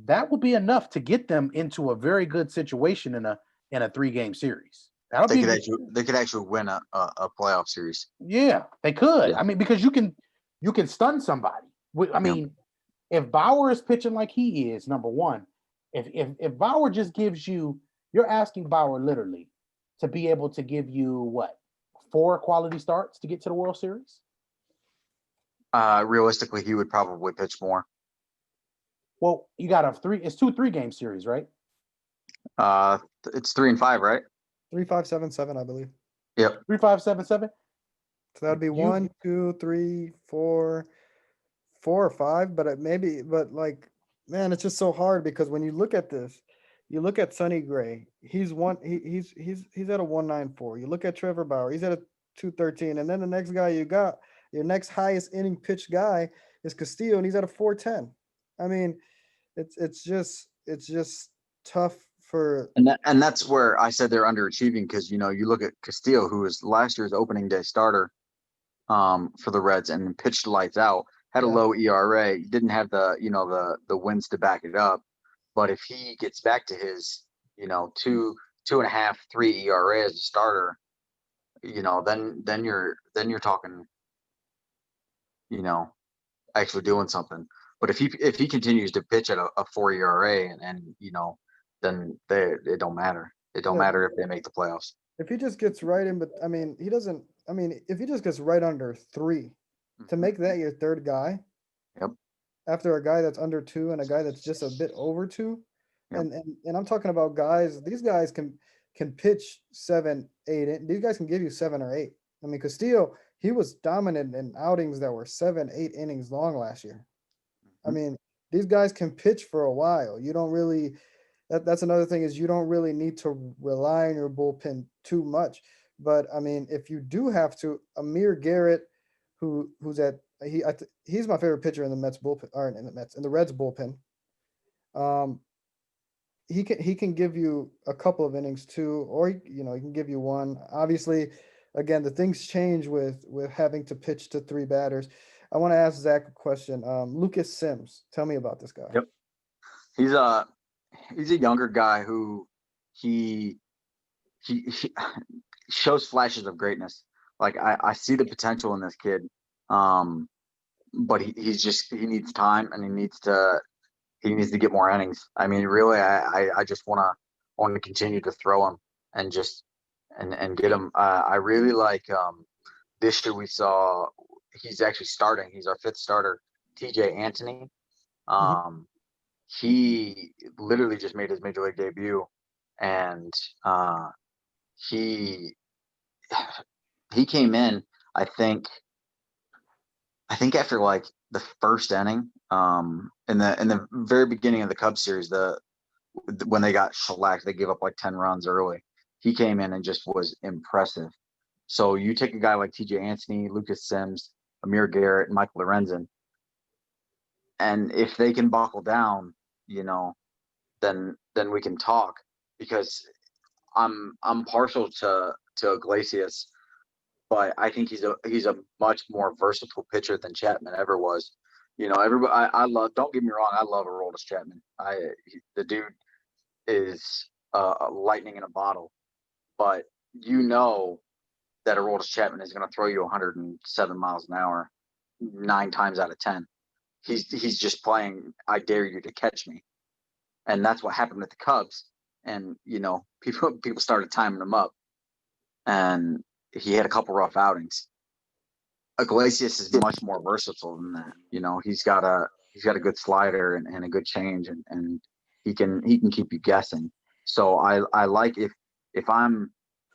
that will be enough to get them into a very good situation in a 3-game series. They could actually win a playoff series. Yeah, they could. Yeah. I mean, because you can stun somebody. I mean, if Bauer is pitching like he is, number one, if Bauer just gives you, you're asking Bauer literally to be able to give you what, 4 quality starts to get to the World Series? Realistically, he would probably pitch more. Well, you got it's 2 3-game series, right? It's 3 and 5, right? 3, 5, 7, 7, I believe. Yep. 3, 5, 7, 7. So that'd be 1, 2, 3, 4 or 5. But man, it's just so hard, because when you look at this, you look at Sonny Gray. He's at a 194. You look at Trevor Bauer. He's at a 213. And then the next guy you got, your next highest inning pitch guy, is Castillo, and he's at a 410. I mean, it's just tough for. And that's where I said they're underachieving, because you look at Castillo, who was last year's opening day starter for the Reds, and pitched lights out, had a low ERA, didn't have the wins to back it up. But if he gets back to his 2.5, 3 ERA as a starter, then you're talking, actually doing something. But if he continues to pitch at a 4 ERA and then it don't matter. It don't Yeah. matter if they make the playoffs. If he just gets right in, but I mean, he doesn't. I mean, if he just gets right under 3, to Mhm. make that your third guy, Yep. after a guy that's under 2 and a guy that's just a bit over 2, Yep. and I'm talking about guys. These guys can pitch 7, 8. These guys can give you 7 or 8. I mean, Castillo, he was dominant in outings that were 7, 8 innings long last year. I Mhm. mean, these guys can pitch for a while. You don't really. That's another thing is you don't really need to rely on your bullpen too much. But I mean, if you do have to, Amir Garrett, who's at he's my favorite pitcher in the Mets bullpen, or in the Reds bullpen. Um, he can give you a couple of innings too, or he can give you one. Obviously, again, the things change with having to pitch to 3 batters. I want to ask Zach a question. Lucas Sims, tell me about this guy. Yep. He's a younger guy who he shows flashes of greatness. Like I see the potential in this kid. But he needs time and he needs to get more innings. I mean, really, I just want to continue to throw him and just and get him. I really like this year we saw he's actually starting. He's our 5th starter, TJ Anthony. He literally just made his major league debut, and he he came in. I think after like the first inning, in the very beginning of the Cubs series, when they got shellacked, they gave up like 10 runs early. He came in and just was impressive. So you take a guy like TJ Anthony, Lucas Sims, Amir Garrett, and Michael Lorenzen, and if they can buckle down, then we can talk, because I'm partial to Iglesias, but I think he's a much more versatile pitcher than Chapman ever was. Everybody, I love. Don't get me wrong, I love Aroldis Chapman. The dude is lightning in a bottle, but that Aroldis Chapman is going to throw you 107 miles an hour 9 times out of 10. He's just playing, I dare you to catch me, and that's what happened with the Cubs. And people started timing him up, and he had a couple rough outings. Iglesias is much more versatile than that. He's got a good slider and a good change, and he can keep you guessing. So I like if I'm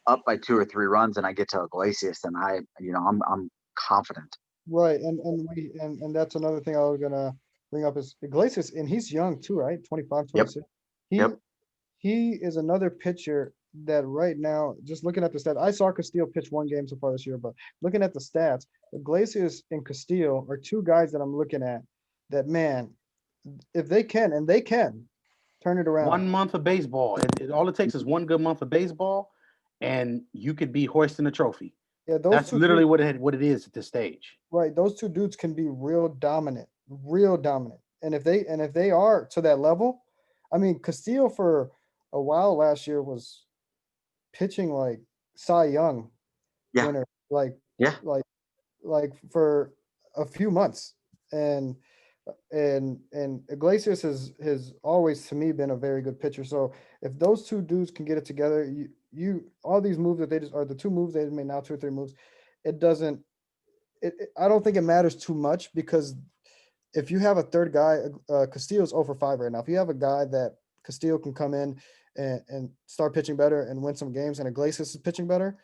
up by 2 or 3 runs and I get to Iglesias, then I'm confident. Right, and that's another thing I was gonna bring up is Iglesias, and he's young too, right? 25, 26. Yep. He is another pitcher that right now, just looking at the stats, I saw Castillo pitch 1 game so far this year, but looking at the stats, Iglesias and Castillo are 2 guys that I'm looking at that, man, if they can, and they can turn it around. 1 month of baseball. All it takes is 1 good month of baseball, and you could be hoisting a trophy. Yeah, That's literally what it is at this stage. Right, those 2 dudes can be real dominant. And if they are to that level, I mean, Castillo for a while last year was pitching like Cy Young winner, like for a few months, and Iglesias has always to me been a very good pitcher. So if those 2 dudes can get it together, you all these moves that they just are the 2 moves they made now, 2 or 3 moves, it doesn't. I don't think it matters too much, because if you have a third guy, Castillo's 0 for 5 right now. If you have a guy that Castillo can come in and start pitching better and win some games, and Iglesias is pitching better,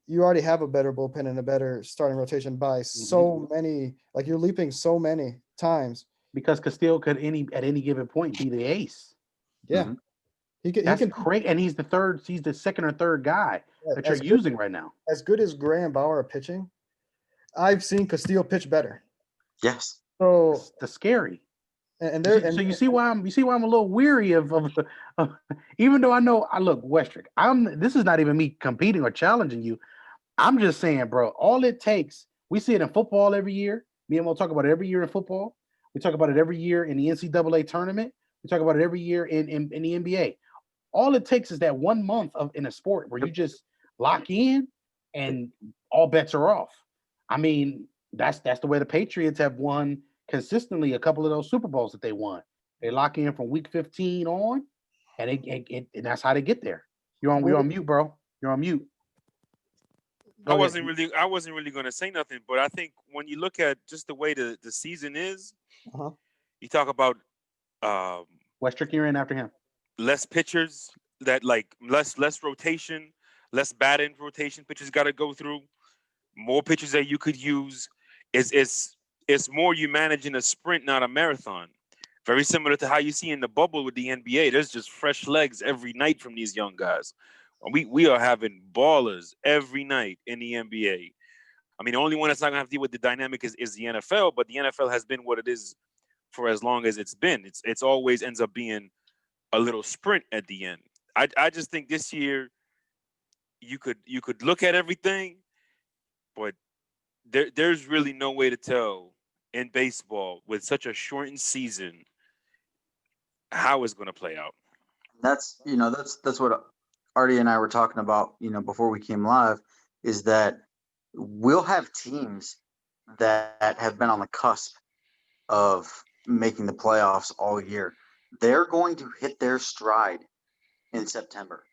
you already have a better bullpen and a better starting rotation by so many. Like, you're leaping so many times. Because Castillo could at any given point be the ace. Yeah. That's great. And he's the second or third guy that you're using right now. As good as Graham Bauer pitching, I've seen Castillo pitch better. Yes. So that's scary. So you see why I'm a little weary of even though I look, Westrick, this is not even me competing or challenging you. I'm just saying, bro, all it takes, we see it in football every year. Me and we'll talk about it every year in football. We talk about it every year in the NCAA tournament. We talk about it every year in the NBA. All it takes is that 1 month in a sport where you just lock in and all bets are off. I mean, that's the way the Patriots have won consistently a couple of those Super Bowls that they won. They lock in from week 15 on, and and that's how they get there. You're on mute, bro. You're on mute. I wasn't really going to say nothing, but I think when you look at just the way the season is, Uh-huh. you talk about Westrick, you're in after him. less pitchers, that like less rotation, less batting rotation pitchers got to go through, more pitchers that you could use. It's more you managing a sprint, not a marathon. Very similar to how you see in the bubble with the NBA. There's just fresh legs every night from these young guys. We are having ballers every night in the NBA. I mean, the only one that's not gonna have to deal with the dynamic is the NFL, but the NFL has been what it is for as long as it's been. It's always ends up being a little sprint at the end. I just think this year you could look at everything, but there's really no way to tell in baseball with such a shortened season how it's going to play out. That's what Artie and I were talking about, before we came live, is that we'll have teams that have been on the cusp of making the playoffs all year. They're going to hit their stride in September.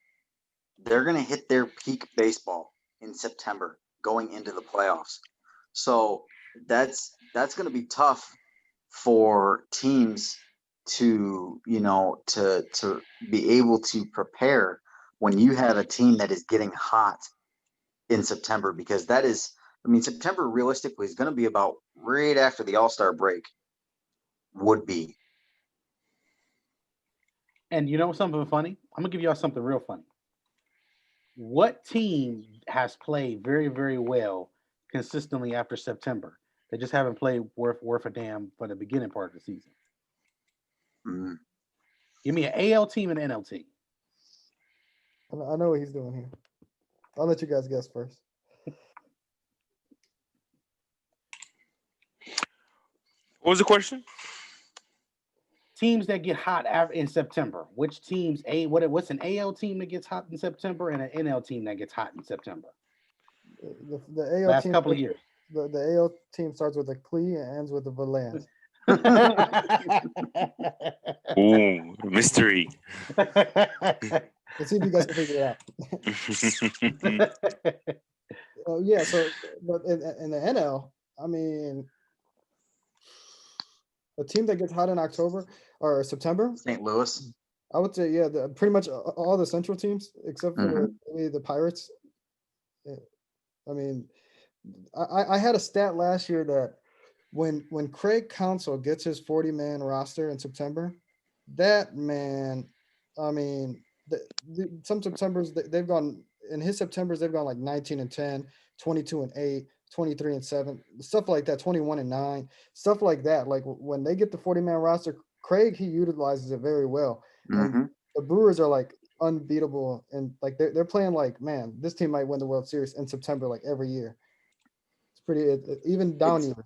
They're going to hit their peak baseball in September going into the playoffs. So that's going to be tough for teams to be able to prepare when you have a team that is getting hot in September, because September realistically is going to be about right after the All-Star break would be. And you know something funny? I'm gonna give y'all something real funny. What team has played very, very well consistently after September? They just haven't played worth a damn for the beginning part of the season. Mm. Give me an AL team and an NL team. I know what he's doing here. I'll let you guys guess first. What was the question? Teams that get hot in September. Which teams? What's an AL team that gets hot in September and an NL team that gets hot in September? The AL Last team couple of years. The AL team starts with a Clee and ends with a Valance. Ooh, mystery. Let's see if you guys can figure it out. Yeah. So, but in the NL, I mean, a team that gets hot in October or September, St. Louis. I would say, yeah, pretty much all the Central teams except for maybe the Pirates. I mean, I had a stat last year that when Craig Counsell gets his 40-man roster in September, that man, I mean, some Septembers they've gone in his Septembers they've gone like 19-10, 22-8, 23-7, stuff like that, 21-9, stuff like that. Like when they get the 40-man roster, Craig, he utilizes it very well. And the Brewers are like unbeatable, and like they're playing like, man, this team might win the World Series in September like every year. It's pretty even down years.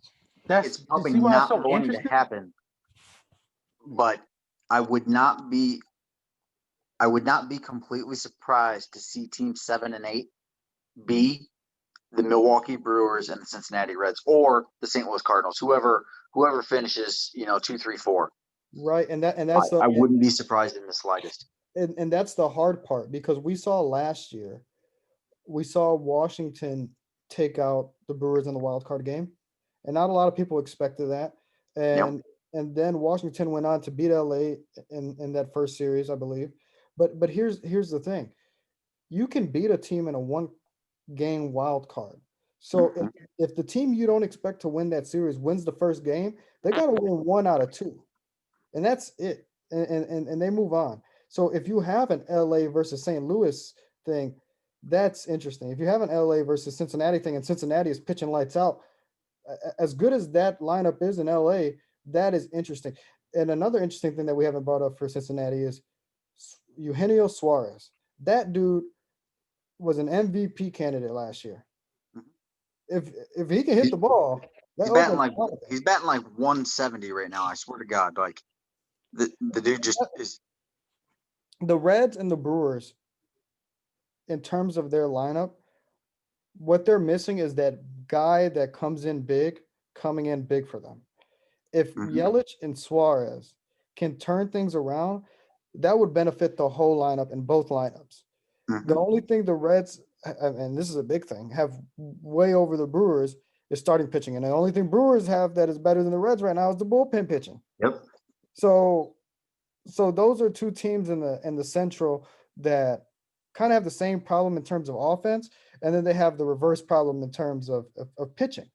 It's probably not going to happen, but I would not be completely surprised to see teams 7 and 8 be the Milwaukee Brewers and the Cincinnati Reds or the St. Louis Cardinals, whoever finishes, 2, 3, 4. Right, and that's I wouldn't be surprised in the slightest. And that's the hard part, because we saw last year, we saw Washington take out the Brewers in the wild card game, and not a lot of people expected that. And then Washington went on to beat LA in that first series, I believe. But here's the thing: you can beat a team in a 1-game wild card. So if the team you don't expect to win that series wins the first game, they got to win 1 out of 2, and that's it. And they move on. So if you have an LA versus St. Louis thing, that's interesting. If you have an LA versus Cincinnati thing and Cincinnati is pitching lights out, as good as that lineup is in LA, that is interesting. And another interesting thing that we haven't brought up for Cincinnati is Eugenio Suarez. That dude was an MVP candidate last year. If he can hit the ball, he's batting like 170 right now. I swear to God, like the dude just is. The Reds and the Brewers, in terms of their lineup, what they're missing is that guy that coming in big for them. if Mhm. Yelich and Suarez can turn things around, that would benefit the whole lineup in both lineups. The Mhm. only thing the Reds, and this is a big thing, have way over the Brewers is starting pitching. And the only thing Brewers have that is better than the Reds right now is the bullpen pitching. Yep. So those are two teams in the Central that kind of have the same problem in terms of offense, and then they have the reverse problem in terms of pitching.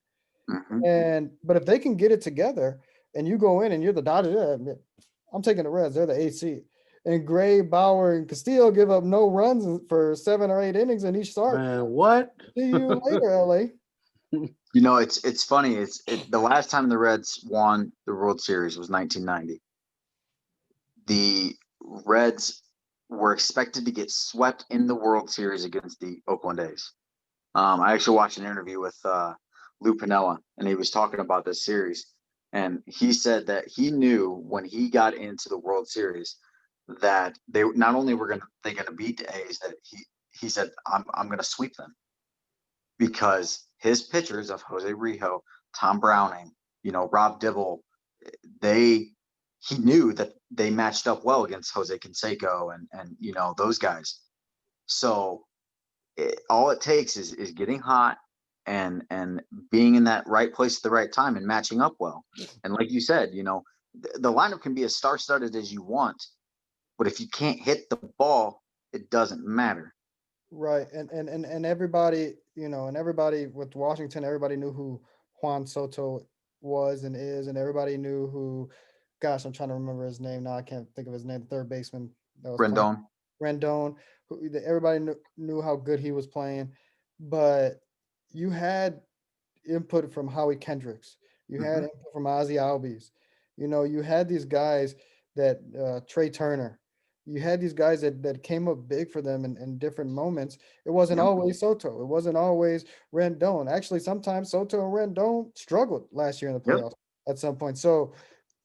Mhm. But if they can get it together, and you go in and you're the Dodgers, yeah, I'm taking the Reds. They're the 8th seed. And Gray, Bauer, and Castillo give up no runs for 7 or 8 innings in each start. Man, what? See you later, LA. You know, it's funny. The last time the Reds won the World Series was 1990. The Reds were expected to get swept in the World Series against the Oakland A's. I actually watched an interview with Lou Piniella, and he was talking about this series, and he said that he knew when he got into the World Series that they not only were gonna beat the A's, that he said I'm gonna sweep them because his pitchers of Jose Rijo, Tom Browning, Rob Dibble, they he knew that they matched up well against Jose Canseco and those guys. So all it takes is getting hot and being in that right place at the right time and matching up well. And like you said, the lineup can be as star-studded as you want, but if you can't hit the ball, it doesn't matter. Right. And everybody, and everybody with Washington, everybody knew who Juan Soto was and is, and everybody knew who, gosh, I'm trying to remember his name now. I can't think of his name. The third baseman that was playing. Rendon. Rendon, everybody knew how good he was playing, but you had input from Howie Kendricks. You had input from Ozzy Albies. You had these guys that Trey Turner. You had these guys that came up big for them in different moments. It wasn't Yep. always Soto. It wasn't always Rendon. Actually, sometimes Soto and Rendon struggled last year in the Yep. playoffs at some point. So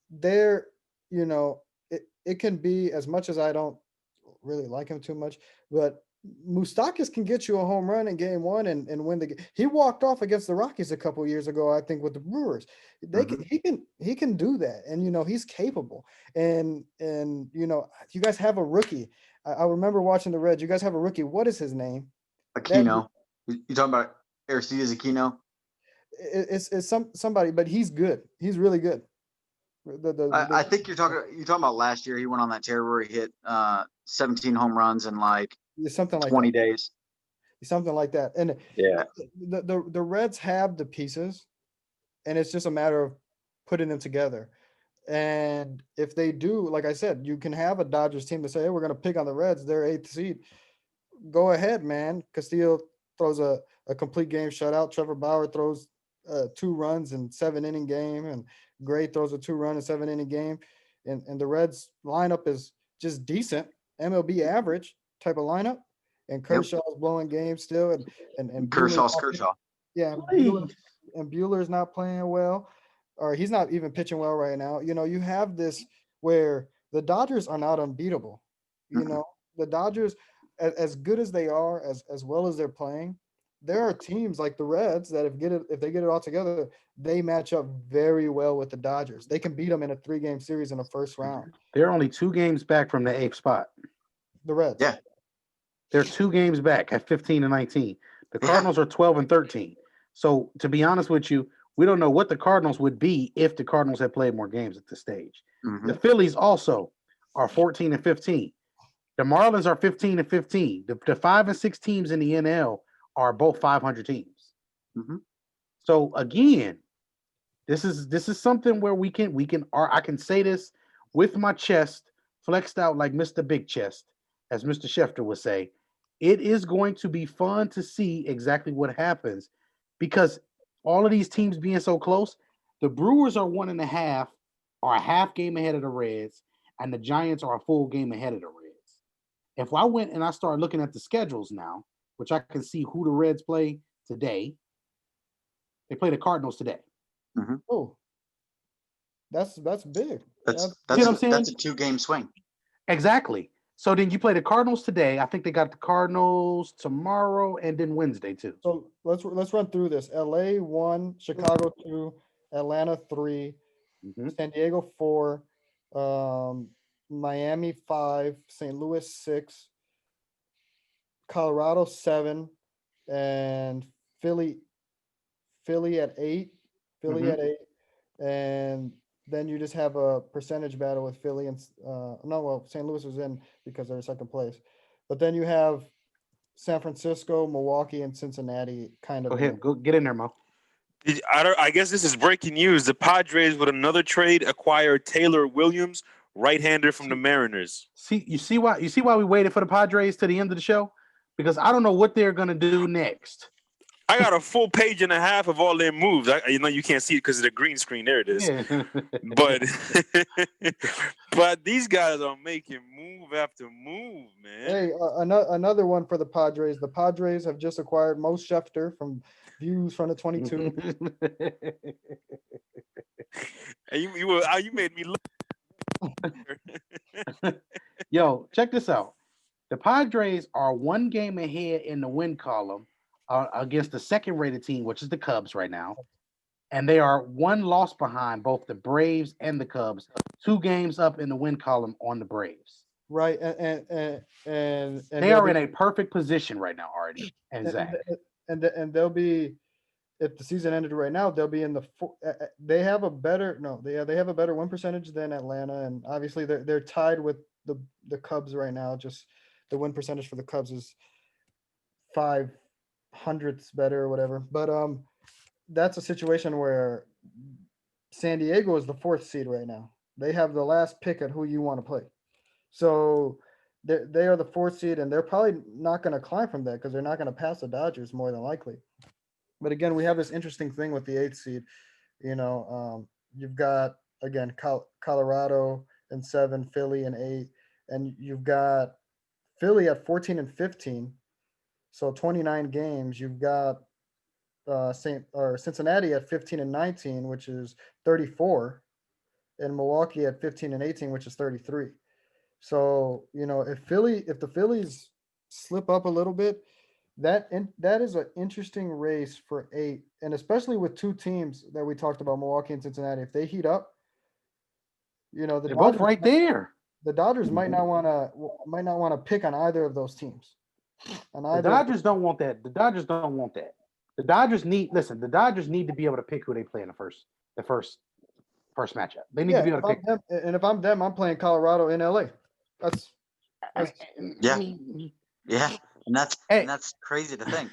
there, it can be, as much as I don't really like him too much, but Moustakis can get you a home run in game one and win the game. He walked off against the Rockies a couple years ago, I think, with the Brewers. He can do that, and he's capable. And you guys have a rookie. I remember watching the Reds. You guys have a rookie. What is his name? Aquino. You talking about Aristides Aquino? It's somebody, but he's good. He's really good. I think you're talking about last year. He went on that tear where he hit 17 home runs in like something like 20 that. days. Something like that. And Yeah. the Reds have the pieces, and it's just a matter of putting them together. And if they do, like I said, you can have a Dodgers team to say, hey, we're going to pick on the Reds. They're 8th seed. Go ahead, man. Castillo throws a complete game shutout. Trevor Bauer throws 2 runs in 7-inning game, and Gray throws a 2-run in 7-inning game. And the Reds lineup is just decent, MLB average type of lineup. And Kershaw's blowing games still, and Kershaw's Kershaw. Yeah, Bueller's not playing well, or he's not even pitching well right now. You have this where the Dodgers are not unbeatable. The Dodgers, as good as they are, as well as they're playing, there are teams like the Reds that if they get it all together, they match up very well with the Dodgers. They can beat them in a 3-game series in the first round. They're only 2 games back from the 8th spot. The Reds. Yeah. They're 2 games back at 15-19. The Cardinals are 12-13. So to be honest with you, we don't know what the Cardinals would be if the Cardinals had played more games at this stage. The Phillies also are 14-15. The Marlins are 15-15. The 5 and 6 teams in the NL are both 500 teams. So again, this is something where we can I can say this with my chest flexed out like Mr. Big Chest, as Mr. Schefter would say. It is going to be fun to see exactly what happens, because all of these teams being so close, the Brewers are 1.5, are a half game ahead of the Reds, and the Giants are a full game ahead of the Reds. If I went and I started looking at the schedules now, which I can see who the Reds play today, they play the Cardinals today. Oh, that's big. That's You know what I'm saying? a 2-game swing. Exactly. So then you play the Cardinals today. I think they got the Cardinals tomorrow and then Wednesday too. So let's run through this. LA 1, Chicago 2, Atlanta 3, Mhm. San Diego 4, Miami 5, St. Louis 6, Colorado 7, and Philly at 8. Philly Mhm. at 8. And then you just have a percentage battle with Philly and no, well, St. Louis was in because they're in second place. But then you have San Francisco, Milwaukee, and Cincinnati kind of Go in ahead. Go get in there, Mo. I guess this is breaking news. The Padres, with another trade, acquired Taylor Williams, right-hander from the Mariners. You see why we waited for the Padres to the end of the show? Because I don't know what they're gonna do next. I got a full page and a half of all their moves. You can't see it because of the green screen. There it is. Yeah. But but these guys are making move after move, man. Hey, another one for the Padres. The Padres have just acquired Mo Schefter from Views from the 22. And you made me look. Yo, check this out. The Padres are 1 game ahead in the win column against the second-rated team, which is the Cubs right now, and they are 1 loss behind both the Braves and the Cubs. 2 games up in the win column on the Braves. Right, and They are in a perfect position right now, Artie and Zach. And they'll be, if the season ended right now, they'll be in the they have a better they have a better win percentage than Atlanta, and obviously they're tied with the Cubs right now. Just the win percentage for the Cubs is 500ths better or whatever. But that's a situation where San Diego is the 4th seed right now. They have the last pick at who you want to play. So they are the 4th seed, and they're probably not going to climb from that because they're not going to pass the Dodgers more than likely. But again, we have this interesting thing with the 8th seed. You've got, again, Colorado and 7, Philly and 8, and you've got Philly at 14 and 15. So 29 games. You've got Cincinnati at 15 and 19, which is 34, and Milwaukee at 15 and 18, which is 33. So, if the Phillies slip up a little bit, that is an interesting race for 8, and especially with 2 teams that we talked about, Milwaukee and Cincinnati. If they heat up, the They're Dodgers, both right there. the Dodgers might not want to pick on either of those teams. The Dodgers don't want that. The Dodgers don't want that. The Dodgers need to be able to pick who they play in the first matchup. They need to be able to pick. And if I'm them, I'm playing Colorado in LA. That's Yeah. And that's crazy to think.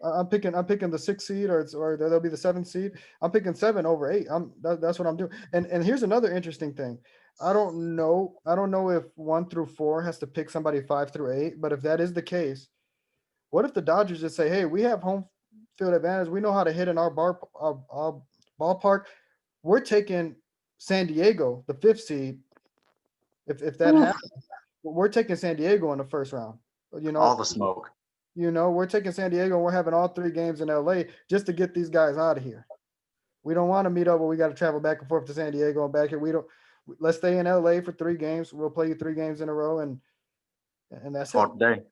I'm picking the 6th seed, or they'll be the 7th seed. I'm picking 7 over 8. That's what I'm doing. And here's another interesting thing. I don't know if 1 through 4 has to pick somebody 5 through 8, but if that is the case, what if the Dodgers just say, "Hey, we have home field advantage. We know how to hit in our ballpark. We're taking San Diego, the 5th seed. If that happens, we're taking San Diego in the first round. All the smoke. We're taking San Diego, and we're having all 3 games in LA just to get these guys out of here. We don't want to meet up where we got to travel back and forth to San Diego and back here. Let's stay in LA for 3 games. We'll play you 3 games in a row, and that's all day.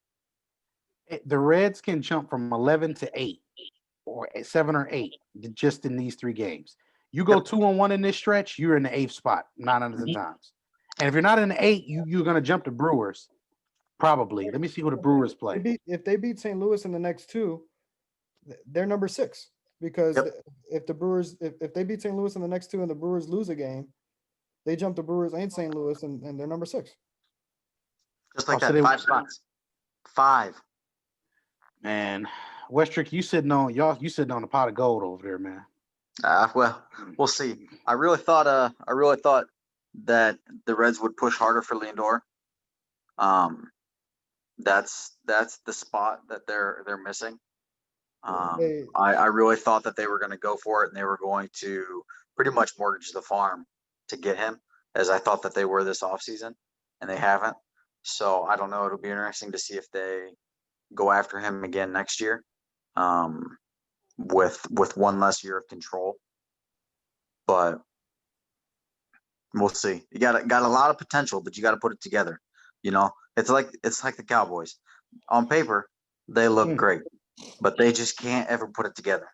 The Reds can jump from 11 to 8 or 7 or 8 just in these 3 games. You go 2-1 in this stretch, you're in the 8th spot 9 out of the times. And if you're not in the 8, you're going to jump the Brewers. Probably. Let me see who the Brewers play. If they beat St. Louis in the next 2, they're number 6. Because if the Brewers, if they beat St. Louis in the next 2 and the Brewers lose a game, they jump the Brewers and St. Louis, and they're number 6. Just like that, 5 spots. 5. Man, Westrick, you sitting on a pot of gold over there, man. Well, we'll see. I really thought that the Reds would push harder for Lindor. That's the spot that they're missing. I really thought that they were going to go for it, and they were going to pretty much mortgage the farm to get him, as I thought that they were this offseason, and they haven't. So I don't know. It'll be interesting to see if they go after him again next year, with 1 less year of control. But we'll see. You got a lot of potential, but you got to put it together. It's like the Cowboys. On paper, they look great, but they just can't ever put it together.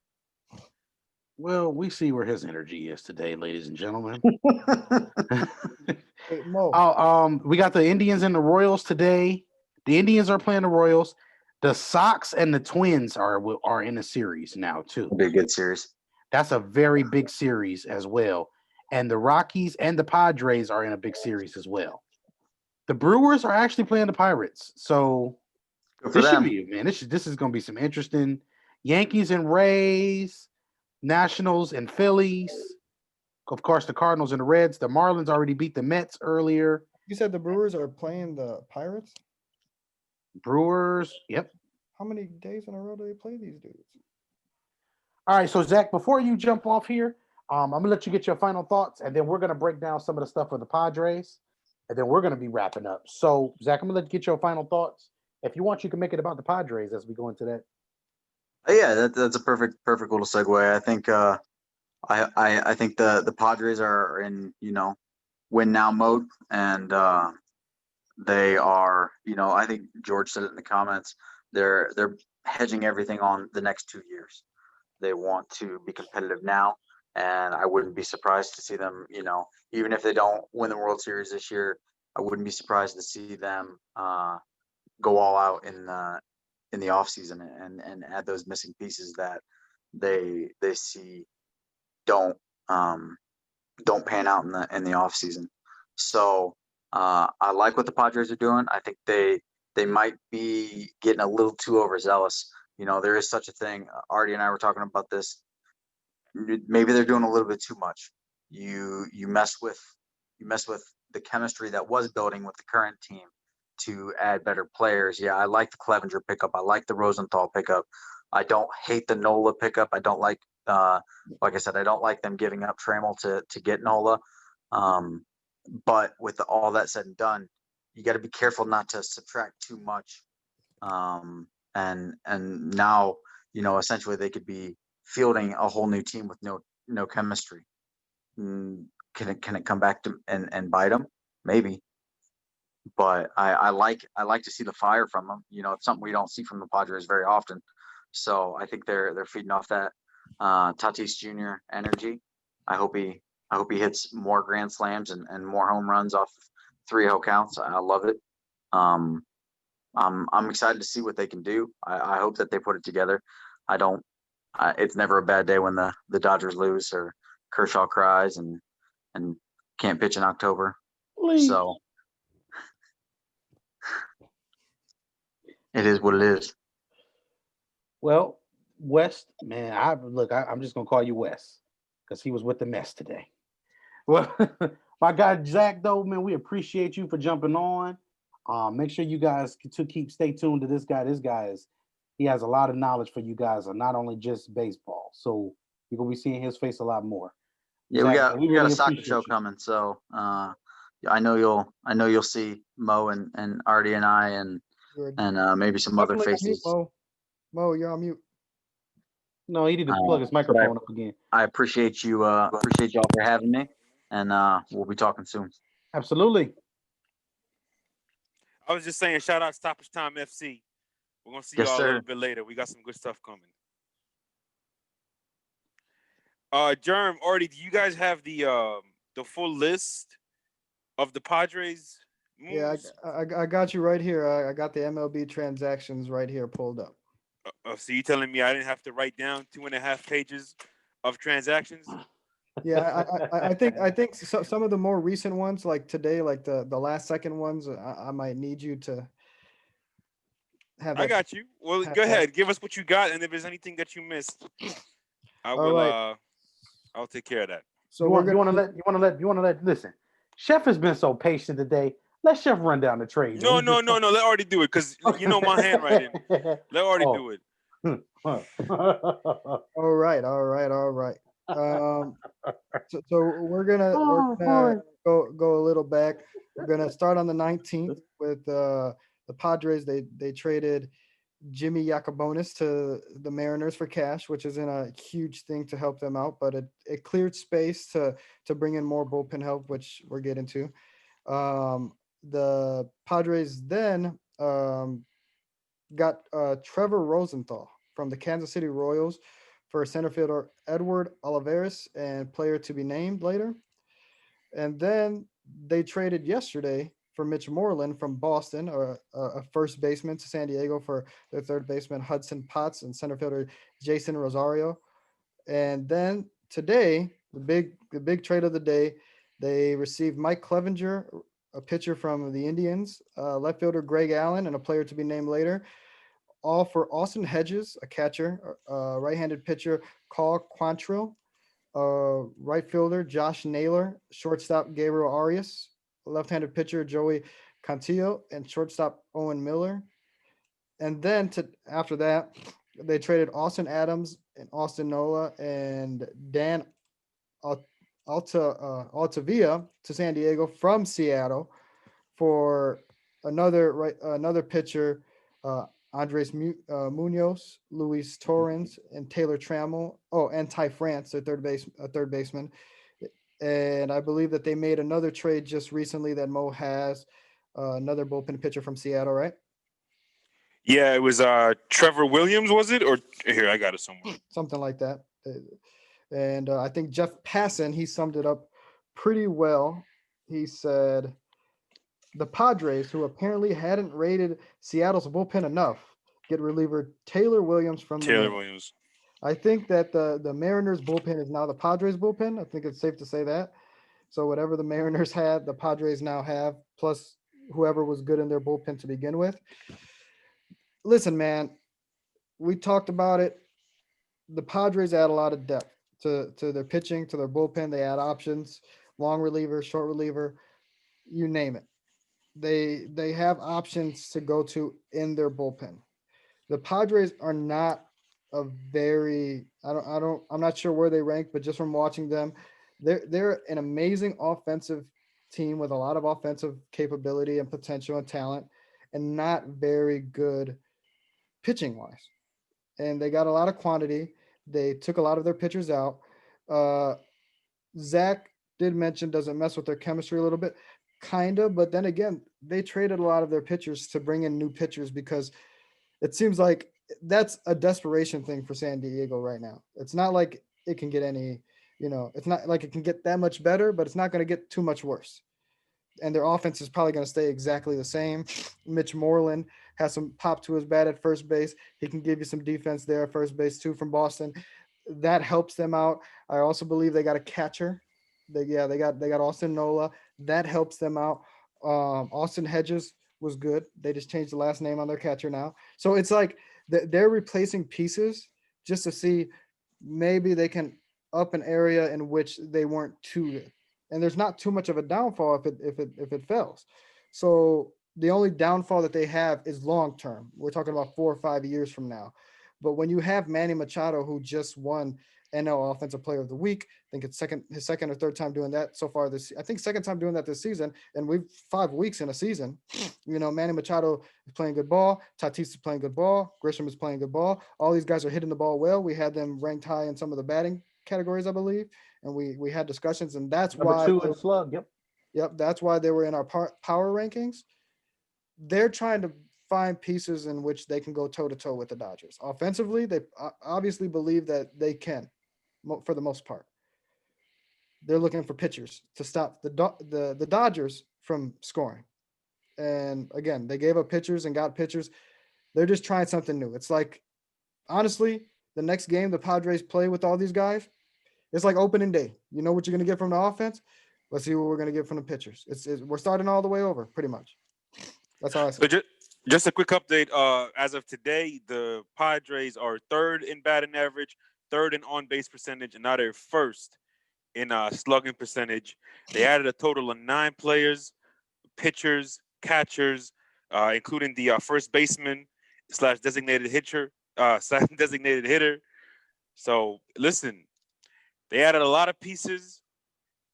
Well, we see where his energy is today, ladies and gentlemen. Hey, Mo. We got the Indians and the Royals today. The Indians are playing the Royals. The Sox and the Twins are in a series now too. It'll be a good series. That's a very big series as well. And the Rockies and the Padres are in a big series as well. The Brewers are actually playing the Pirates. So Good for this should them. be, man. This is going to be some interesting Yankees and Rays, Nationals and Phillies. Of course, the Cardinals and the Reds. The Marlins already beat the Mets earlier. You said the Brewers are playing the Pirates. Brewers. Yep. How many days in a row do they play these dudes? All right. So Zach, before you jump off here, I'm gonna let you get your final thoughts, and then we're gonna break down some of the stuff for the Padres, and then we're gonna be wrapping up. So Zach, I'm gonna let you get your final thoughts. If you want, you can make it about the Padres as we go into that. Yeah, that's a perfect little segue. I think I think the Padres are in win now mode, and they are I think George said it in the comments. They're hedging everything on the next 2 years. They want to be competitive now, and I wouldn't be surprised to see them. Even if they don't win the World Series this year, I wouldn't be surprised to see them go all out in the offseason and add those missing pieces that they see don't pan out in the offseason. So I like what the Padres are doing. I think they might be getting a little too overzealous. There is such a thing. Artie and I were talking about this. Maybe they're doing a little bit too much. You mess with the chemistry that was building with the current team to add better players. Yeah, I like the Clevenger pickup. I like the Rosenthal pickup. I don't hate the Nola pickup. I don't like I said, I don't like them giving up Trammell to get Nola. But with all that said and done, you got to be careful not to subtract too much. And now, essentially they could be fielding a whole new team with no chemistry. Can it come back to and bite them? Maybe. But I like to see the fire from them. It's something we don't see from the Padres very often. So I think they're feeding off that Tatis Jr. energy. I hope he hits more grand slams and more home runs off 3-0 counts. I love it. I'm excited to see what they can do. I hope that they put it together. It's never a bad day when the Dodgers lose or Kershaw cries and can't pitch in October. So it is what it is. Well, West, man, I'm just gonna call you West because he was with the mess today. Well, my guy Zach, though, man, we appreciate you for jumping on. Make sure you guys stay tuned to this guy. This guy he has a lot of knowledge for you guys, and not only just baseball. So you're gonna be seeing his face a lot more. Yeah, Zach, we got really a soccer appreciate show you. coming, so I know you'll see Mo and Artie and I and You're maybe some other definitely on mute, faces. Mo. Mo, you're on mute. No, he need to plug his microphone up again. I appreciate y'all for having me, and we'll be talking soon. Absolutely. I was just saying, shout out Stoppage Time FC. We're gonna see Yes, y'all a sir. little bit later. We got some good stuff coming. Germ, Artie, do you guys have the full list of the Padres moves? Yeah, I got you right here. I got the MLB transactions right here pulled up. So you telling me I didn't have to write down 2.5 pages of transactions? Yeah, I think some of the more recent ones, like today, like the last second ones, I might need you to have I that. got you. Well, have go that. ahead. Give us what you got, and if there's anything that you missed, I will. right. I'll take care of that. So you we're want gonna to let listen. Chef has been so patient today. Let Chef run down the trades. No. Let Artie do it, because you know my handwriting. Let Artie do it. all right. So we're gonna go a little back. We're gonna start on the 19th with the Padres. They traded Jimmy Yacobonis to the Mariners for cash, which isn't a huge thing to help them out, but it cleared space to bring in more bullpen help, which we're getting to. The Padres then got Trevor Rosenthal from the Kansas City Royals for center fielder Edward Olivares and player to be named later. And then they traded yesterday for Mitch Moreland from Boston, or a first baseman, to San Diego for their third baseman Hudson Potts and center fielder Jason Rosario. And then today, the big trade of the day, they received Mike Clevenger, a pitcher from the Indians, left fielder Greg Allen, and a player to be named later, all for Austin Hedges, a catcher, right-handed pitcher Carl Quantrill, right fielder Josh Naylor, shortstop Gabriel Arias, left-handed pitcher Joey Cantillo, and shortstop Owen Miller. And then after that, they traded Austin Adams and Austin Nola and Dan Altavia to San Diego from Seattle for another pitcher, Andres Munoz, Luis Torrens, and Taylor Trammell. Oh, and Ty France, their third baseman. And I believe that they made another trade just recently that Mo has, another bullpen pitcher from Seattle, right? Yeah, it was Trevor Williams, was it? Or here, I got it somewhere. Something like that. And I think Jeff Passan, he summed it up pretty well. He said, the Padres, who apparently hadn't rated Seattle's bullpen enough, get reliever Taylor Williams from the Taylor Mariners. Williams. I think that the Mariners bullpen is now the Padres bullpen. I think it's safe to say that. So whatever the Mariners had, the Padres now have, plus whoever was good in their bullpen to begin with. Listen, man, we talked about it. The Padres add a lot of depth to their pitching, to their bullpen. They add options, long reliever, short reliever, you name it. They have options to go to in their bullpen. The Padres are not a very, I'm not sure where they rank, but just from watching them, they're an amazing offensive team with a lot of offensive capability and potential and talent, and not very good pitching wise. And they got a lot of quantity. They took a lot of their pitchers out. Zach did mention doesn't mess with their chemistry a little bit, kind of, but then again, they traded a lot of their pitchers to bring in new pitchers because it seems like that's a desperation thing for San Diego right now. It's not like it can get any, it's not like it can get that much better, but it's not going to get too much worse. And their offense is probably going to stay exactly the same. Mitch Moreland has some pop to his bat at first base. He can give you some defense there at first base too from Boston. That helps them out. I also believe they got a catcher. They got Austin Nola. That helps them out. Austin Hedges was good. They just changed the last name on their catcher now. So it's like they're replacing pieces just to see maybe they can up an area in which they weren't too good. And there's not too much of a downfall if it fails. So the only downfall that they have is long term. We're talking about 4 or 5 years from now. But when you have Manny Machado, who just won NL Offensive Player of the Week, I think it's his second or third time doing that so far this. I think second time doing that this season, and we've 5 weeks in a season. Manny Machado is playing good ball. Tatis is playing good ball. Grisham is playing good ball. All these guys are hitting the ball well. We had them ranked high in some of the batting categories, I believe, and we had discussions, and that's Number why 2 in slug. Yep, that's why they were in our power rankings. They're trying to find pieces in which they can go toe-to-toe with the Dodgers. Offensively, they obviously believe that they can, for the most part. They're looking for pitchers to stop the Dodgers from scoring. And again, they gave up pitchers and got pitchers. They're just trying something new. It's like, honestly, the next game the Padres play with all these guys, it's like opening day. You know what you're going to get from the offense? Let's see what we're going to get from the pitchers. We're starting all the way over, pretty much. That's how I say. So just a quick update. As of today, the Padres are 3rd in batting average, 3rd in on-base percentage, and now they're 1st in slugging percentage. They added a total of 9 players, pitchers, catchers, including the first baseman / designated hitter. So listen, they added a lot of pieces,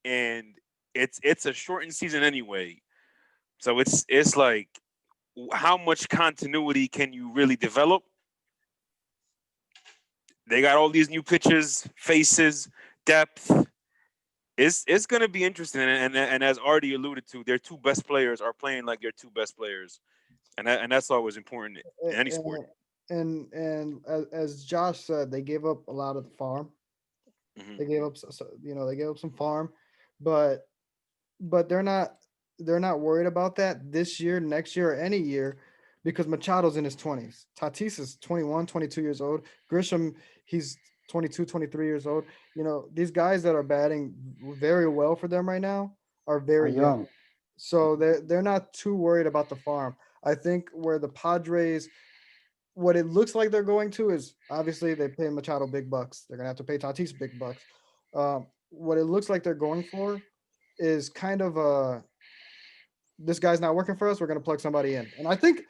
and it's a shortened season anyway. So it's like, how much continuity can you really develop? They got all these new pitchers, faces, depth. It's going to be interesting. And as Artie alluded to, their 2 best players are playing like their 2 best players. And that's always important in any sport. and as Josh said, they gave up a lot of the farm. They Mhm. gave up, they gave up some farm, but they're not worried about that this year, next year, or any year, because Machado's in his 20s. Tatis is 21, 22 years old. Grisham, he's 22, 23 years old. These guys that are batting very well for them right now are Are very young. young. So they're not too worried about the farm. I think where the Padres, what it looks like they're going to is obviously they pay Machado big bucks. They're gonna have to pay Tatis big bucks. What it looks like they're going for is kind of this guy's not working for us. We're gonna plug somebody in, and I think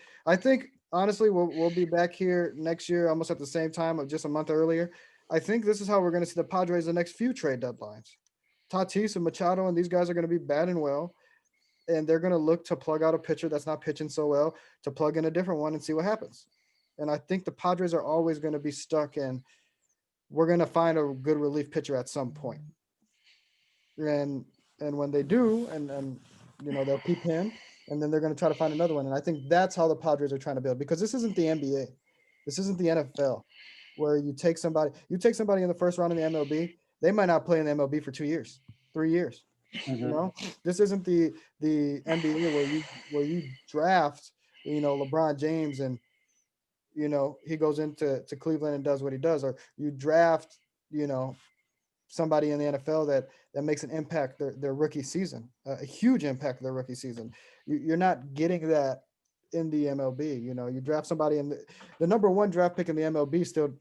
honestly we'll be back here next year almost at the same time of just a month earlier. I think this is how we're gonna see the Padres the next few trade deadlines. Tatis and Machado and these guys are gonna be batting well, and they're gonna look to plug out a pitcher that's not pitching so well to plug in a different one and see what happens. And I think the Padres are always going to be stuck in. We're going to find a good relief pitcher at some point, and when they do, and they'll keep him, and then they're going to try to find another one. And I think that's how the Padres are trying to build, because this isn't the NBA, this isn't the NFL, where you take somebody in the first round in the MLB, they might not play in the MLB for 2 years, 3 years. Mhm. This isn't the NBA where you draft LeBron James, and he goes into Cleveland and does what he does, or you draft you know somebody in the NFL that makes an impact their rookie season, a huge impact their rookie season. You're not getting that in the MLB. You draft somebody in the number one draft pick in the MLB still,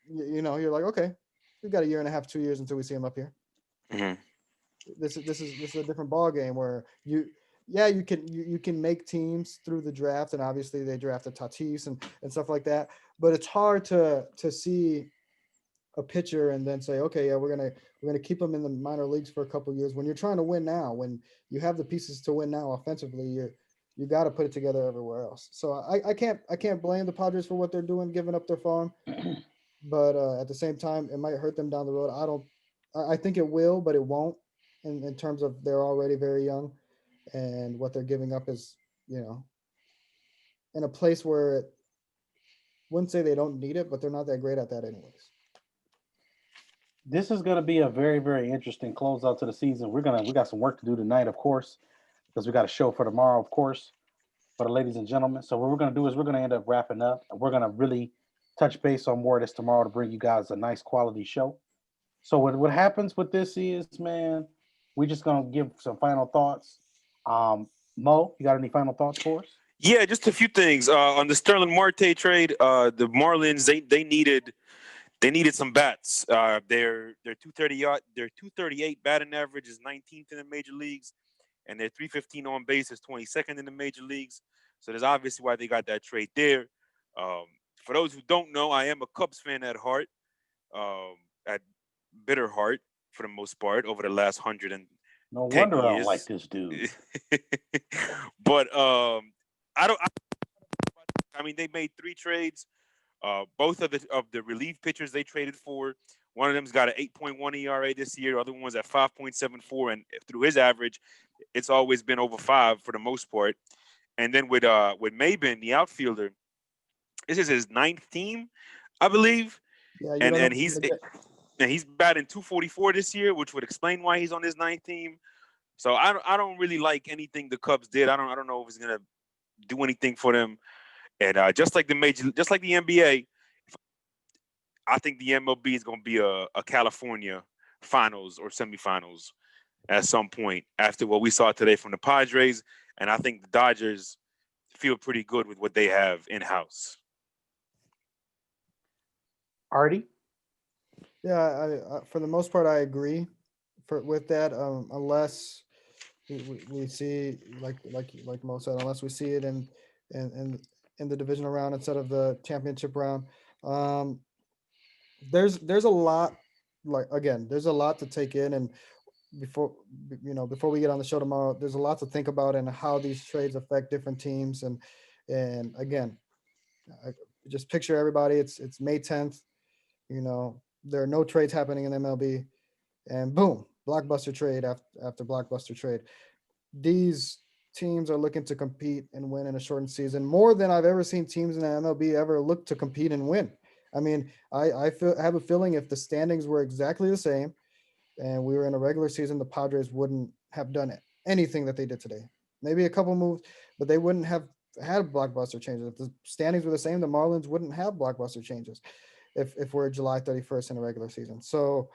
you're like, okay, we've got a year and a half, 2 years until we see him up here. Mhm. This is a different ball game where you can make teams through the draft, and obviously they drafted Tatis and stuff like that, but it's hard to see a pitcher and then say, okay, yeah, we're gonna keep him in the minor leagues for a couple of years when you're trying to win now, when you have the pieces to win now offensively. You got to put it together everywhere else. So I can't blame the Padres for what they're doing, giving up their farm, but at the same time, it might hurt them down the road. I think it will, but it won't, in terms of they're already very young, and what they're giving up is, in a place where wouldn't say they don't need it, but they're not that great at that anyways. This is going to be a very, very interesting closeout to the season. We got some work to do tonight, of course, because we got a show for tomorrow, of course, for the ladies and gentlemen. So what we're going to do is we're going to end up wrapping up, and we're going to really touch base on more of this tomorrow to bring you guys a nice quality show. So what happens with this is, man, we're just going to give some final thoughts. Mo, you got any final thoughts for us? Yeah, just a few things on the Sterling Marte trade. The Marlins they needed some bats. Their 238 batting average is 19th in the major leagues, and their 315 on base is 22nd in the major leagues. So there's obviously why they got that trade there. Um, for those who don't know, I am a Cubs fan at heart, at bitter heart for the most part over the last 110 No wonder I don't like years. this dude. But I don't. I mean, they made 3 trades. Both of the relief pitchers they traded for, one of them's got an 8.1 ERA this year. The other one's at 5.74, and through his average, it's always been over 5 for the most part. And then with Maben, the outfielder, this is his 9th team, I believe, Yeah, you and don't know and what you're he's gonna get. and he's batting 244 this year, which would explain why he's on his 9th team. So I don't really like anything the Cubs did. I don't know if it's gonna do anything for them. And just like the NBA, I think the MLB is going to be a California finals or semifinals at some point after what we saw today from the Padres. And I think the Dodgers feel pretty good with what they have in house. Artie? Yeah, for the most part, I agree with that. Unless we see, like Mo said, unless we see it in in in the divisional round instead of the championship round. Um, there's a lot, like, again, there's a lot to take in, and before before we get on the show tomorrow, there's a lot to think about and how these trades affect different teams, and again, I, just picture everybody. It's May 10th. There are no trades happening in MLB, and boom, blockbuster trade after blockbuster trade. These teams are looking to compete and win in a shortened season more than I've ever seen teams in the MLB ever look to compete and win. I mean, I have a feeling if the standings were exactly the same and we were in a regular season, the Padres wouldn't have done anything that they did today. Maybe a couple moves, but they wouldn't have had blockbuster changes. If the standings were the same, the Marlins wouldn't have blockbuster changes if we're July 31st in a regular season. So